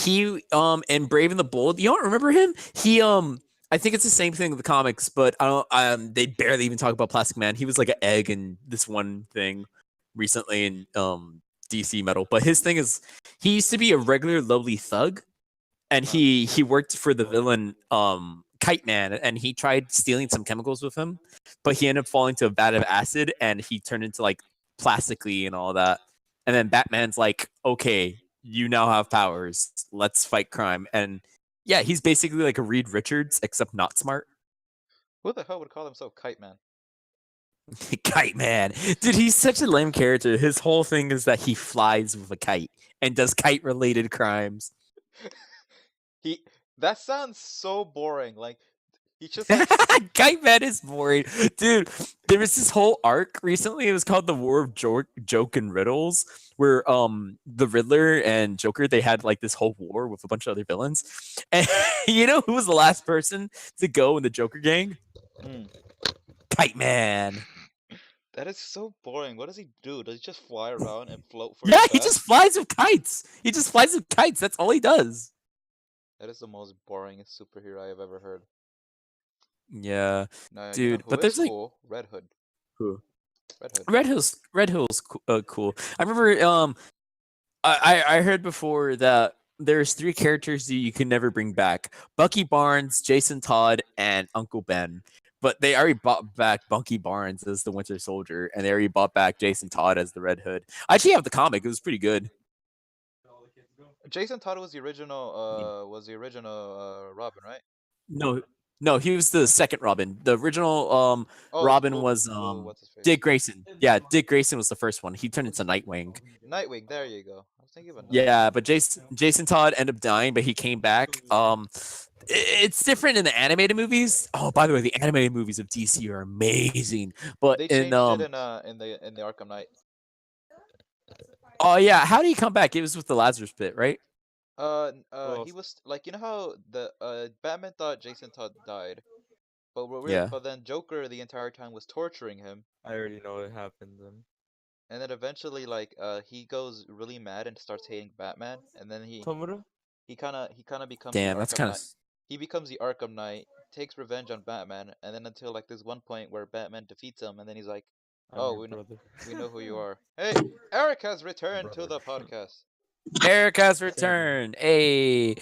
he and Brave and the Bold. You don't remember him? He I think it's the same thing with the comics, but I don't they barely even talk about Plastic Man. He was like an egg in this one thing recently in DC Metal. But his thing is he used to be a regular lowly thug and he worked for the villain Kite Man, and he tried stealing some chemicals with him, but he ended up falling to a vat of acid and he turned into like plastically and all that. And then Batman's like, okay, you now have powers. Let's fight crime. And yeah, he's basically like a Reed Richards, except not smart. Who the hell would call himself Kite Man? Kite Man. Dude, he's such a lame character. His whole thing is that he flies with a kite and does kite related crimes. That sounds so boring. Like, he just like, Kite Man is boring. Dude, there was this whole arc recently. It was called The War of Joke and Riddles, where the Riddler and Joker, they had like this whole war with a bunch of other villains. And you know who was the last person to go in the Joker gang? Mm. Kite Man. that is so boring. What does he do? Does he just fly around and float for? Yeah, his he best? just flies with kites. He just flies with kites. That's all he does. That is the most boring superhero I have ever heard. Yeah. No, Dude, who but is there's, like- cool? Red Hood. Who? Red Hood. Red Hill's cool. I remember I heard before that there's 3 characters that you can never bring back: Bucky Barnes, Jason Todd, and Uncle Ben. but they already bought back Bunky Barnes as the Winter Soldier, and they already bought back Jason Todd as the Red Hood. I actually have the comic; it was pretty good. Jason Todd was the original Robin, right? No, no, he was the second Robin. The original Oh, Robin Will- was Will, what's his face? Dick Grayson. Yeah, Dick Grayson was the first one. He turned into Nightwing. Nightwing. There you go. I was thinking of another. Yeah, but Jason Todd ended up dying, but he came back. It's different in the animated movies. Oh, by the way, the animated movies of DC are amazing. But They changed in it in the Arkham Knight. oh yeah, how did he come back? It was with the Lazarus Pit, right? He was like, you know how the Batman thought Jason Todd died, but Yeah. but then Joker the entire time was torturing him, I already know what happened then. and then eventually like he goes really mad and starts hating Batman, and then Tomura? he kind of becomes the Damn, that's Arkham kind of Knight. He becomes the Arkham Knight, takes revenge on Batman, and then until like there's one point where Batman defeats him, and then he's like, I'm "Oh, your we know brother. who you are." Hey, Eric has returned to the podcast. Eric has returned. Hey,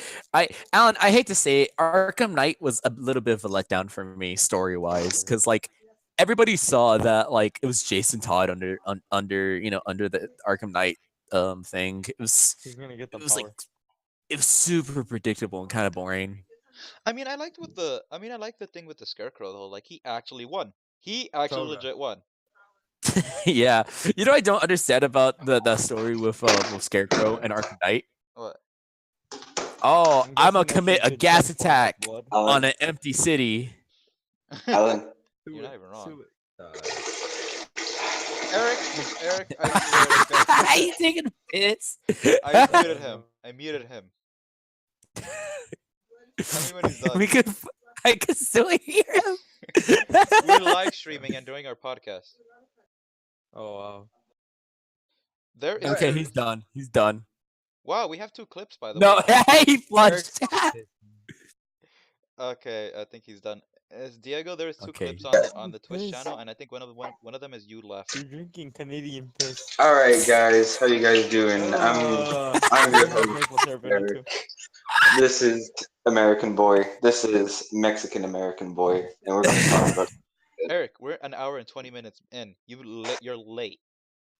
Alan, I hate to say it, Arkham Knight was a little bit of a letdown for me story wise, because like everybody saw that like it was Jason Todd under under the Arkham Knight thing. He's gonna get the It was power. like it was super predictable and kind of boring. I mean, I liked the thing with the Scarecrow though. Like he actually won. He actually Toga. legit won. Yeah, you know I don't understand about the story with Scarecrow and Arkham Knight. What? Oh, I'm gonna guessing that commit he a could gas transform attack to blood. on an empty city. Alan, You're not even wrong. Suicide. Eric, I swear to God, Are you taking a piss? I muted him. I muted him. Tell me when he's done. I could still hear him. We're live streaming and doing our podcast. Oh wow. There is Okay, he's done. He's done. Wow, we have 2 clips by the No, way. he flushed. Okay, I think he's done. As Diego, there's 2 Okay. clips on the Twitch Please. channel, and I think one of them is you laughing. You're drinking Canadian piss. all right, guys, how you guys doing? I'm your host, Maple syrup in it Eric. too. This is American Boy. This is Mexican American Boy, and we're going to talk about. Eric, we're an hour and 20 minutes in. You're late.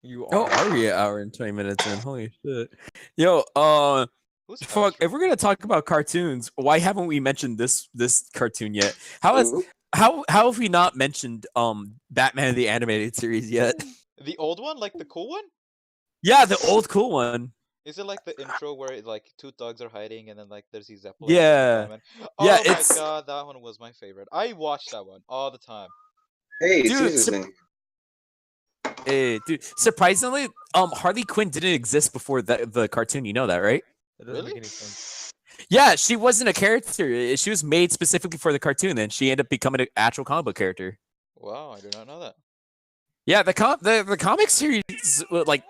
You Oh, are. are we an hour and 20 minutes in? Holy shit. Yo, Who's fuck, if we're gonna talk about cartoons, why haven't we mentioned this cartoon yet? How have we not mentioned Batman the animated series yet? the old one, like the cool one? Yeah, the old cool one. Is it like the intro where like 2 dogs are hiding and then like there's these zeppelins? Yeah. Batman? Oh Yeah, my it's- god, that one was my favorite. I watched that one all the time. Hey, Dude, Caesar's in. Dude, surprisingly, Harley Quinn didn't exist before the cartoon. You know that, right? That doesn't Really? make any sense. Yeah, she wasn't a character. She was made specifically for the cartoon, and she ended up becoming an actual comic book character. Wow, I did not know that. Yeah, the comic series, like,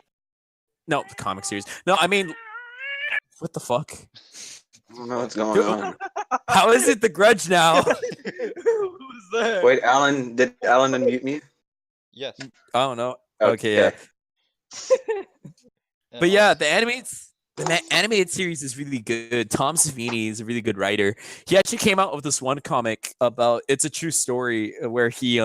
no, the comic series. No, I mean, what the fuck? I don't know what's going on. How is it the Grudge now? Who's that? Wait, Alan, did Alan unmute me? Yes. I don't know. Okay, yeah. And But yeah, also- the animated series is really good. Tom Savini is a really good writer. He actually came out with this one comic about it's a true story where he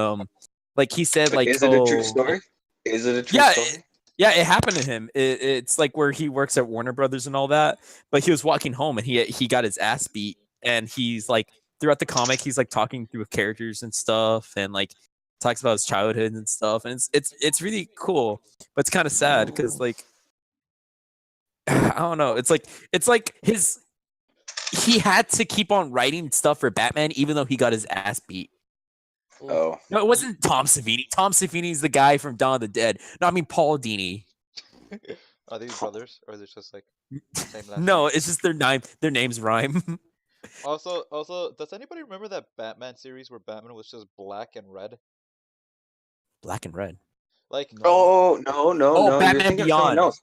like he said like is it a true oh- story? Is it a true Yeah, story? Yeah, it happened to him. It's like where he works at Warner Brothers and all that. But he was walking home and he got his ass beat. And he's like throughout the comic, he's like talking through characters and stuff, and like talks about his childhood and stuff. And it's really cool, but it's kind of sad because like I don't know. It's like he had to keep on writing stuff for Batman even though he got his ass beat. Oh, No, it wasn't Tom Savini. Tom Savini's the guy from Dawn of the Dead. No, I mean Paul Dini. Are these brothers, or is it just like same last No, name? it's just their names rhyme. Also, does anybody remember that Batman series where Batman was just black and red? Black and red. Like, oh no, no, Oh, no! You're Batman thinking of someone Beyond. else.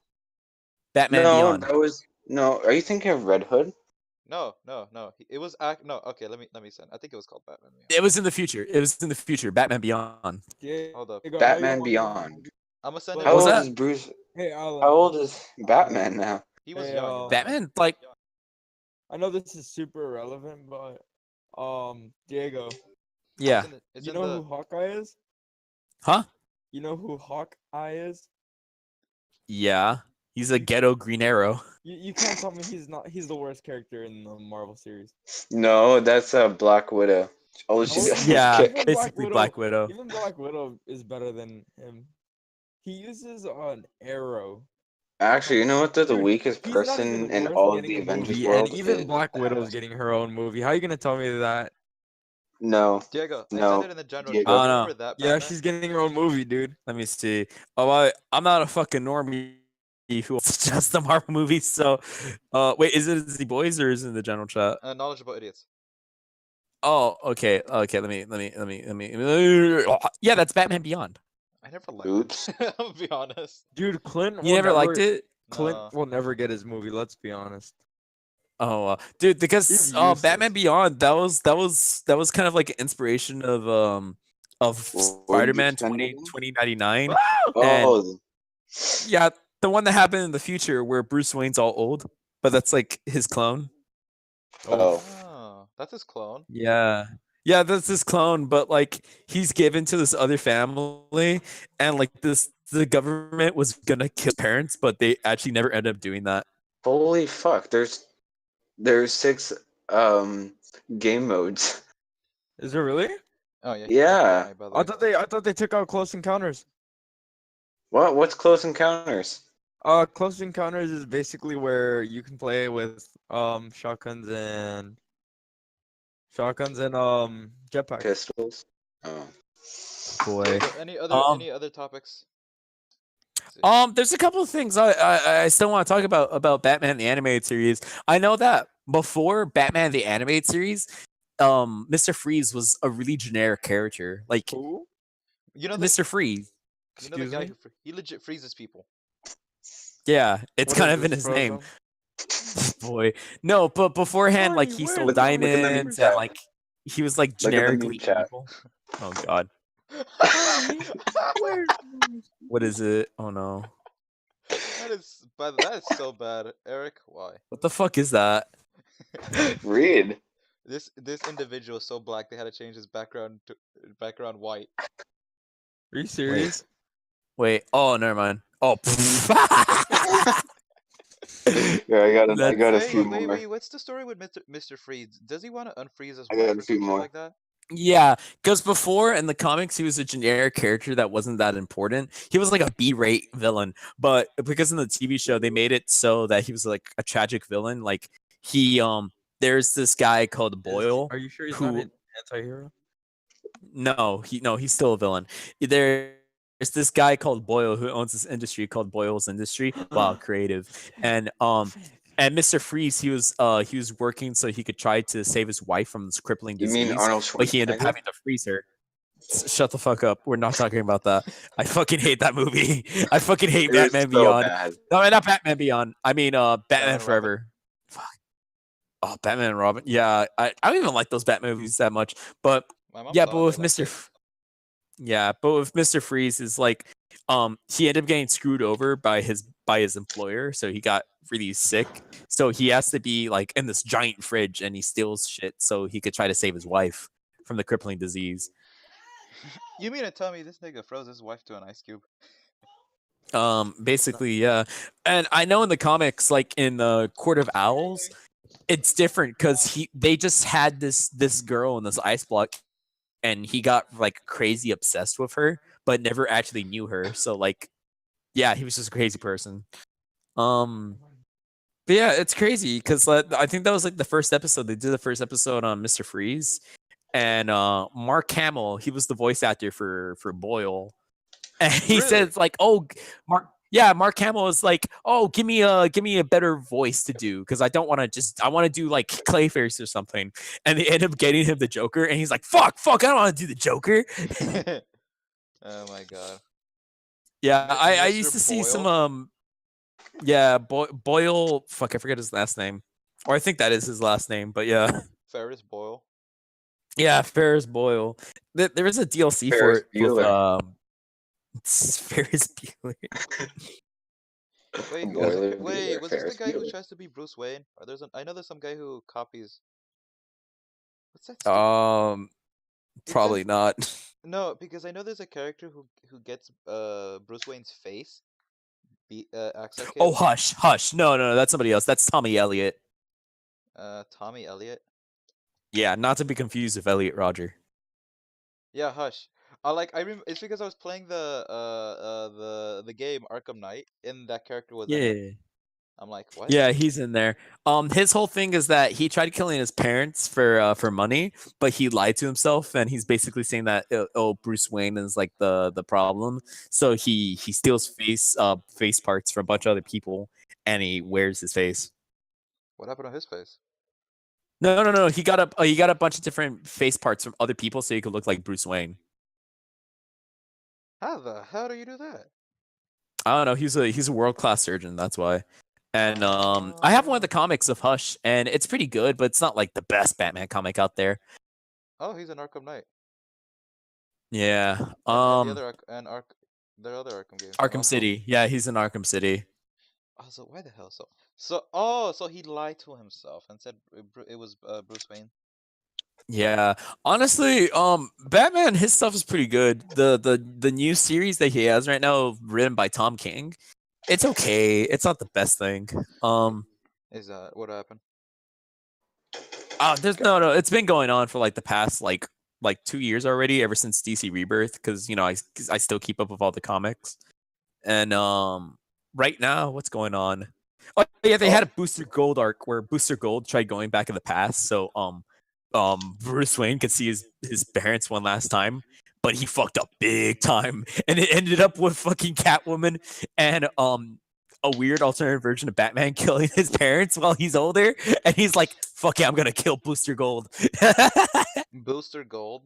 Batman no, Beyond. that was no. Are you thinking of Red Hood? no. It was no. Okay, let me send. I think it was called Batman. It was in the future. Batman Beyond. Yeah. Hold up. Diego, Batman how you want- Beyond. I'm gonna send it. How How was old that? is Bruce? Hey, Alan. How old is Batman now? He was Hey, young. Batman, like, I know this is super irrelevant, but Diego, Yeah. It's You in know the. who Hawkeye is? Huh? You know who Hawkeye is? Yeah. He's a ghetto Green Arrow. You can't tell me he's not. He's the worst character in the Marvel series. No, that's a Black Widow. All she No, does is Yeah, kick. even basically Black Widow. Even Black Widow is better than him. He uses an arrow. Actually, you know what? Though the Dude, weakest he's not even person in worth all of getting the a Avengers movie, and world even is Black Widow's Thanos. getting her own movie. How are you gonna tell me that? No, Diego, I said no, it in the general Diego. chat. I don't You know. remember that Yeah, Batman? she's getting her own movie, dude. Let me see. Oh, I'm not a fucking normie who watches just the Marvel movies. So, wait, is it the boys or is it in the general chat? Knowledgeable idiots. Oh, okay, okay. Yeah, that's Batman Beyond. I never liked Oops. it. I'll be honest. Dude, Clint You will never liked it? Clint No. will never get his movie. Let's be honest. Oh, dude, because He's Batman useless. Beyond that was kind of like an inspiration of What did you Spider-Man send 20 again? 2099, and Oh, yeah, the one that happened in the future where Bruce Wayne's all old, but that's like his clone. oh. Oh, that's his clone. Yeah. Yeah, that's his clone, but like he's given to this other family, and like the government was gonna kill parents, but they actually never ended up doing that. Holy fuck! There's 6 game modes. Is there really? Oh yeah. Yeah. Fortnite, by the way. I thought they took out Close Encounters. What's Close Encounters? Close Encounters is basically where you can play with shotguns and jetpacks. Pistols. Oh. Boy. So any Um, other topics? Let's see. There's a couple of things I still want to talk about Batman the animated series. I know that before Batman the animated series, Mr. Freeze was a really generic character. Like Who? You know the Mr. Freeze. you know the Excuse guy me? who he legit freezes people. Yeah, it's What kind is of in this, his name. Frozen? Boy. No, but beforehand, like Barney, he stole where's the Look in the meme diamonds chat. and like he was like Look at the meme generically chat. evil. Oh god. Barney, where's What is it? Oh no. That is so bad. Eric, why? What the fuck is that? Read. This individual is so black they had to change his background to background white. Are you serious? Wait. Oh, never mind. Oh. Yeah, I got a That's few Wait, more. what's the story with Mr. Freeze? Does he want to unfreeze his I wife got or a few some shit more. like that? Yeah, because before in the comics he was a generic character that wasn't that important. He was like a B-rate villain, but because in the TV show they made it so that he was like a tragic villain. Like he there's this guy called Boyle. Are you sure he's who- not an anti-hero? No, he's still a villain. There's this guy called Boyle who owns this industry called Boyle's Industry. Wow, creative. And Mr. Freeze, he was working so he could try to save his wife from this crippling You disease. mean Arnold But he ended up Schwarzenegger? having to freeze her. Shut the fuck up. We're not talking about that. I fucking hate that movie. I fucking hate It was Batman so Beyond. bad. No, not Batman Beyond. I mean Batman Batman Forever. Fuck. Oh, Batman and Robin. Yeah, I don't even like those Batman movies that much. But My mom yeah, saw but it, with they liked Mr. it. Yeah, but with Mr. Freeze is like he ended up getting screwed over by his employer, so he got really sick. So he has to be like in this giant fridge and he steals shit so he could try to save his wife from the crippling disease. You mean to tell me this nigga froze his wife to an ice cube? Basically, yeah. And I know in the comics, like in the Court of Owls, it's different because they just had this girl in this ice block and he got like crazy obsessed with her, but never actually knew her. So like, yeah, he was just a crazy person. But yeah, it's crazy because I think that was like the first episode. They did the first episode on Mr. Freeze, and Mark Hamill, he was the voice actor for Boyle, and he Really? says like, "Oh, Mark Hamill is like, oh, give me a better voice to do because I don't want to I want to do like Clayface or something." And they end up getting him the Joker, and he's like, "Fuck, I don't want to do the Joker." Oh my god. Yeah, I Mr. used to see Boyle? some yeah, Boyle. Fuck, I forget his last name, or I think that is his last name. But yeah, Ferris Boyle. yeah, Ferris Boyle. There is a DLC Ferris for it with Bueller. it's Ferris Bueller. Wait, Boiler wait, Bueller, was this Ferris the guy who Bueller. tries to be Bruce Wayne? Or I know there's some guy who copies. What's that? Stupid... Probably not. No, because I know there's a character who gets Bruce Wayne's face axe at Oh, him. Hush, Hush. No, that's somebody else. That's Tommy Elliott. Tommy Elliott. Yeah, not to be confused with Elliot Roger. Yeah, Hush. It's because I was playing the game Arkham Knight, and that character was in it. Yeah. I'm like, what? Yeah, he's in there. His whole thing is that he tried killing his parents for money, but he lied to himself, and he's basically saying that Bruce Wayne is like the problem. So he steals face parts from a bunch of other people, and he wears his face. What happened on his face? No. He got a bunch of different face parts from other people, so he could look like Bruce Wayne. How the hell do you do that? I don't know. He's a world class surgeon. That's why. And I have one of the comics of Hush, and it's pretty good, but it's not like the best Batman comic out there. Oh, he's an Arkham Knight. Yeah. And the other Arkham games. Arkham Oh. City. Yeah, he's in Arkham City. Oh, so why the hell so? So he lied to himself and said it was Bruce Wayne. Yeah. Honestly, Batman, his stuff is pretty good. The new series that he has right now, written by Tom King, it's okay. It's not the best thing. Is that what happened? There's no. It's been going on for like the past like 2 years already, ever since DC Rebirth, because I still keep up with all the comics. And right now, what's going on? Oh yeah, they had a Booster Gold arc where Booster Gold tried going back in the past, so Bruce Wayne could see his parents one last time, but he fucked up big time, and it ended up with fucking Catwoman and a weird alternative version of Batman killing his parents while he's older, and he's like, "Fuck yeah, I'm gonna kill Booster Gold." Booster Gold.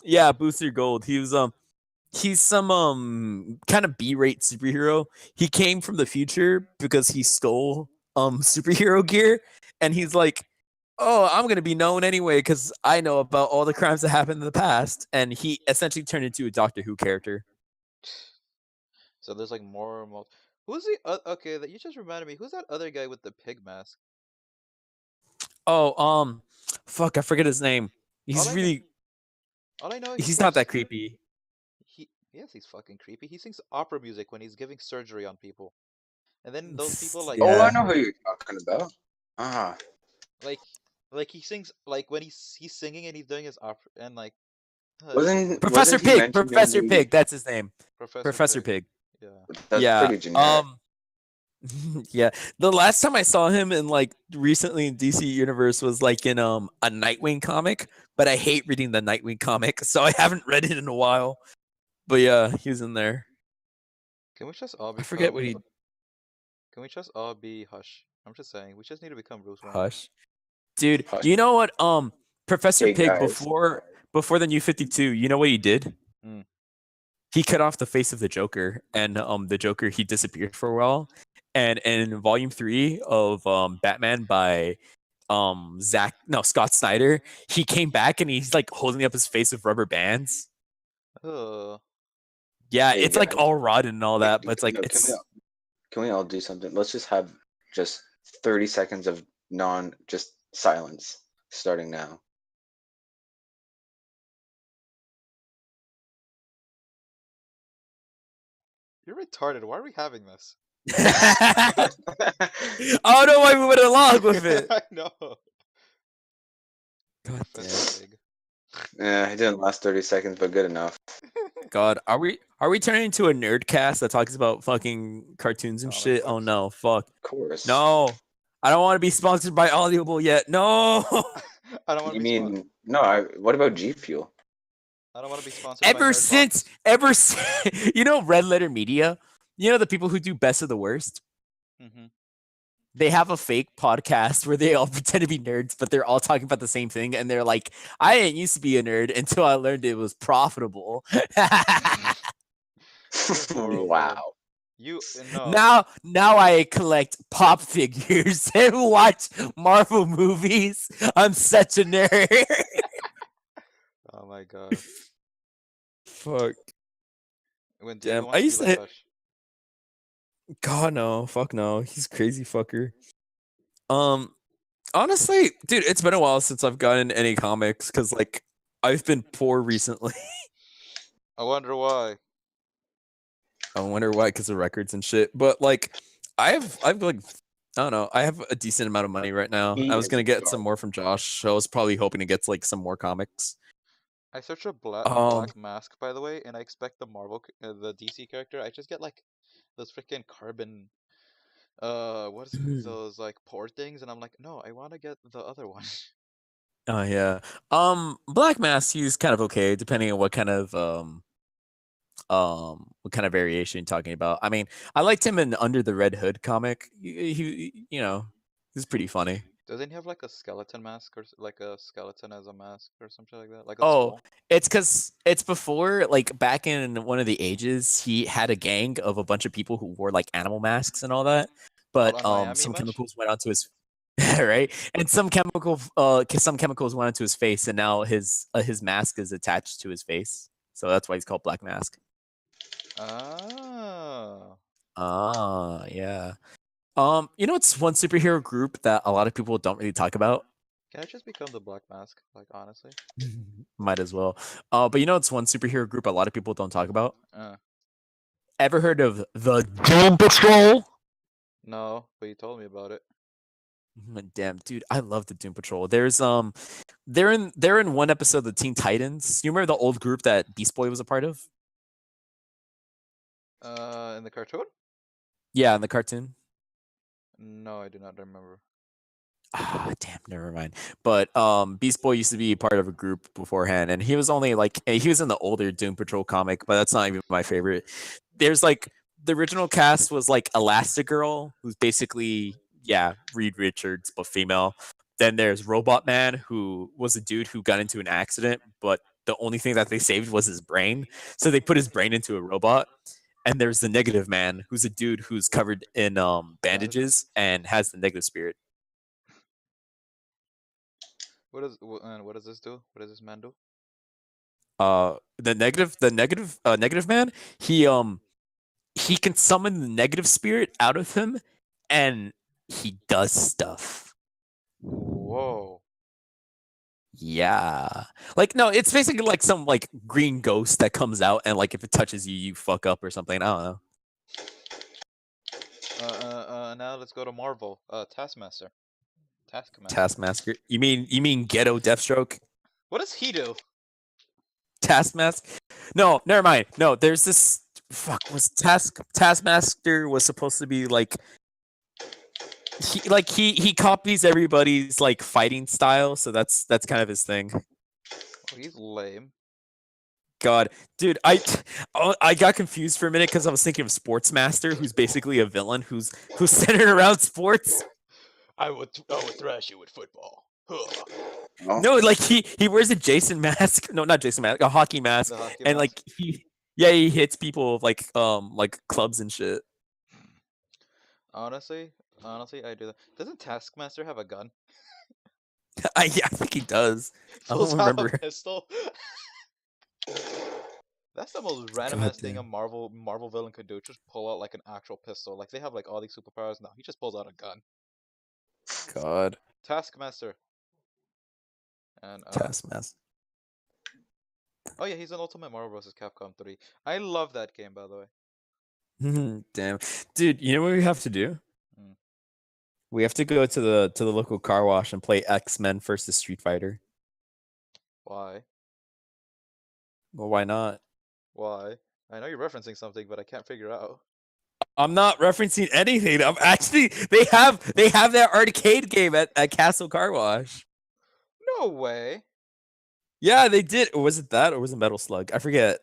Yeah, Booster Gold. He's some kind of B-rate superhero. He came from the future because he stole superhero gear, and he's like, "Oh, I'm gonna be known anyway because I know about all the crimes that happened in the past." And he essentially turned into a Doctor Who character. So there's like more. Who's the okay? That you just reminded me. Who's that other guy with the pig mask? Oh, fuck, I forget his name. He's All I really, All I know, he's not that creepy. Yes, he's fucking creepy. He sings opera music when he's giving surgery on people, and then those people like Oh, Yeah. I know who you're talking about. Ah, like he sings like when he's singing and he's doing his opera and like Professor wasn't he Pig. mentioned in Professor the- Pig. That's his name. Professor Professor Pig. Yeah. That's yeah. pretty generic. Yeah. The last time I saw him in like recently in DC Universe was like in a Nightwing comic, but I hate reading the Nightwing comic, so I haven't read it in a while. But yeah, he was in there. Can we just all I be? forget what he Can we just all be Hush? I'm just saying, we just need to become Bruce Wayne. Hush. Dude, Hush. you know what? Professor Hey, Pig guys. before the New 52, you know what he did? Mm. He cut off the face of the Joker, and the Joker he disappeared for a while. And in volume 3 of Batman by Scott Snyder, he came back and he's like holding up his face with rubber bands. Oh, Yeah, Hey, it's like guys. all rotten and all that, but it's like No, it's can we all do something? Let's just have just 30 seconds of just silence starting now. you're retarded. Why are we having this? I don't know why we went along with it. I know. God Professor Pig. Yeah, it didn't last 30 seconds, but good enough. God, are we turning into a nerd cast that talks about fucking cartoons and Oh, that shit? Oh sucks. no, fuck. Of course. No. I don't want to be sponsored by Audible yet. No. I don't want to You be. mean, no, what about G Fuel? I don't want to be sponsored. by ever Nerdbox. since you know Red Letter Media, you know the people who do Best of the Worst? Mhm. They have a fake podcast where they all pretend to be nerds, but they're all talking about the same thing. And they're like, I didn't used to be a nerd until I learned it was profitable. horrible. Wow. You Now I collect pop figures and watch Marvel movies. I'm such a nerd. Oh my god. Fuck. When Damn, Diego I wants used to to be like ha- Hush. God no, fuck no. He's crazy fucker. Honestly, dude, it's been a while since I've gotten any comics because like I've been poor recently. I wonder why. I wonder why, because of records and shit. But like, I've like, I don't know. I have a decent amount of money right now. He I was is gonna get some garbage. more from Josh. I was probably hoping to get like some more comics. I searched a Um, Black Mask, by the way, and I expect the the DC character. I just get like those freaking carbon, what is it, those like pore things, and I'm like, no, I want to get the other one. Oh yeah. Black Mask, he's kind of okay, depending on what kind of variation you're talking about. I mean, I liked him in Under the Red Hood comic. You know, he's pretty funny. Doesn't he have like a skeleton mask or like a skeleton as a mask or something like that? Like a Oh, skull? it's because it's before, like back in one of the ages, he had a gang of a bunch of people who wore like animal masks and all that. But On Miami some much? chemicals went onto his right, and some chemicals went onto his face, and now his mask is attached to his face, so that's why he's called Black Mask. Ah. Ah, yeah. You know, it's one superhero group that a lot of people don't really talk about. Can I just become the Black Mask? Like, honestly? Might as well. But you know, it's one superhero group a lot of people don't talk about. Uh, Ever heard of the Doom Patrol? no, but you told me about it. Damn, dude, I love the Doom Patrol. There's they're in one episode of the Teen Titans. You remember the old group that Beast Boy was a part of? In the cartoon? Yeah, in the cartoon. No, I do not remember. Ah, damn, never mind. But Beast Boy used to be part of a group beforehand, and he was only like he was in the older Doom Patrol comic, but that's not even my favorite. There's like the original cast was like Elastigirl, who's basically Reed Richards but female. Then there's Robot Man, who was a dude who got into an accident, but the only thing that they saved was his brain, so they put his brain into a robot. And there's the Negative Man, who's a dude who's covered in bandages and has the negative spirit. What does this do? What does this man do? The negative man, he can summon the negative spirit out of him, and he does stuff. Whoa. Yeah, like no, it's basically like some like green ghost that comes out, and like if it touches you, you fuck up or something. I don't know. Now let's go to Marvel. Taskmaster. Taskmaster. You mean Ghetto Deathstroke? What does he do? Taskmaster? No, never mind. No, there's this. Fuck. Taskmaster was supposed to be like. He copies everybody's like fighting style, so that's kind of his thing. Oh, he's lame. God, dude, I got confused for a minute because I was thinking of Sportsmaster, who's basically a villain who's centered around sports. I would thrash you with football. Huh. Oh, No, like he wears a Jason mask. No, not Jason mask, a hockey mask, The hockey and mask? like he hits people with like clubs and shit. Honestly, I do that. Doesn't Taskmaster have a gun? I think he does. I Pulls don't out remember. a pistol. That's the most random ass thing a Marvel villain could do. Just pull out like an actual pistol. Like they have like all these superpowers now. He just pulls out a gun. God, Taskmaster. And Taskmaster. oh yeah, he's in Ultimate Marvel vs. Capcom 3. I love that game, by the way. Damn, dude, you know what we have to do? Hmm. We have to go to the local car wash and play X-Men versus Street Fighter. Why? Well, why not? Why? I know you're referencing something, but I can't figure out. I'm not referencing anything. I'm actually they have that arcade game at Castle Car Wash. No way. Yeah, they did. Or was it that, or was it Metal Slug? I forget.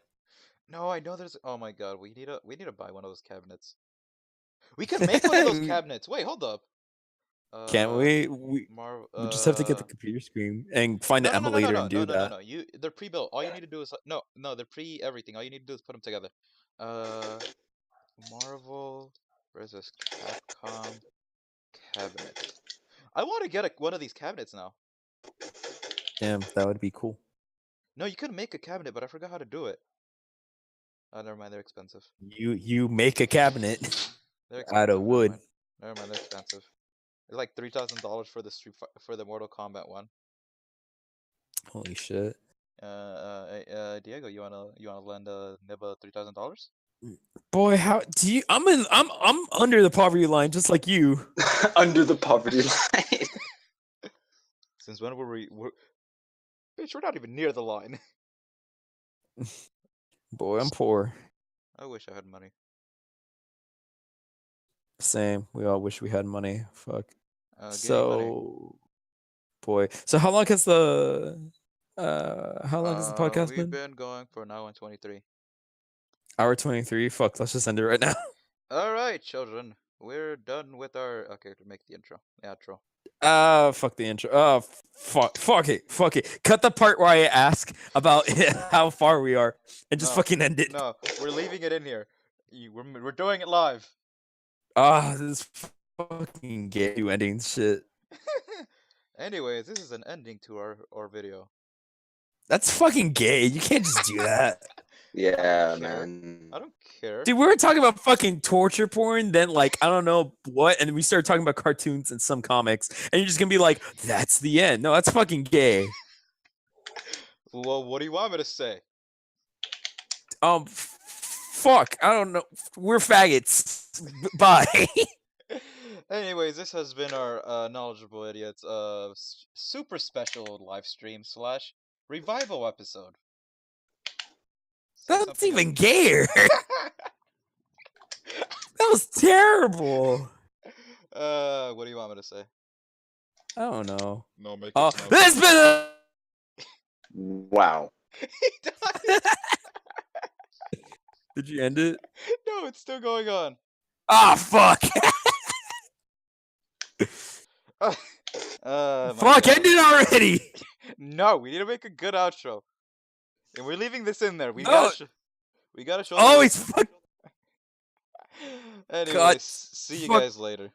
No, I know there's. Oh my god, we need to buy one of those cabinets. We can make one of those cabinets. Wait, hold up. Can't we? We just have to get the computer screen and find the emulator and do that. No. They're pre-built. All you need to do is no, they're pre-everything. All you need to do is put them together. Marvel versus Capcom cabinet. I want to get one of these cabinets now. Damn, that would be cool. No, you could make a cabinet, but I forgot how to do it. Oh, never mind. They're expensive. You make a cabinet They're out expensive. of wood. Never mind. They're expensive. It's like $3,000 for the for the Mortal Kombat one. Holy shit. Diego, you wanna lend Nibba $3,000? Boy, how do you? I'm under the poverty line, just like you. Under the poverty line. Since when were we? Bitch, we're not even near the line. Boy, I'm poor. I wish I had money. Same. We all wish we had money. Fuck. Give me money. So, boy. So how long has the podcast We've been? been going for an hour and 23. Hour 23. Fuck. Let's just end it right now. All right, children, we're done with our. Okay, to make the intro. The outro. Fuck the intro. Fuck it. Cut the part where I ask about how far we are, and just No, fucking end it. No, we're leaving it in here. We're doing it live. This is fucking gay. You ending shit. Anyways, this is an ending to our video. That's fucking gay. You can't just do that. Yeah, Care. man. I don't care. Dude, we were talking about fucking torture porn, then like I don't know what, and we started talking about cartoons and some comics, and you're just gonna be like, "That's the end." No, that's fucking gay. Well, what do you want me to say? Fuck. I don't know. We're faggots. Bye. Anyways, this has been our knowledgeable idiots super special live stream / revival episode. Say That's something even else. gayer. That was terrible. What do you want me to say? I don't know. No, make Oh, it no. this been a. Wow. He died. Did you end it? No, it's still going on. Ah, fuck. My Fuck, God. end it already. No, we need to make a good outro, and we're leaving this in there. We No. gotta show. Oh, the- he's fuck. Anyways, see you fuck. guys later.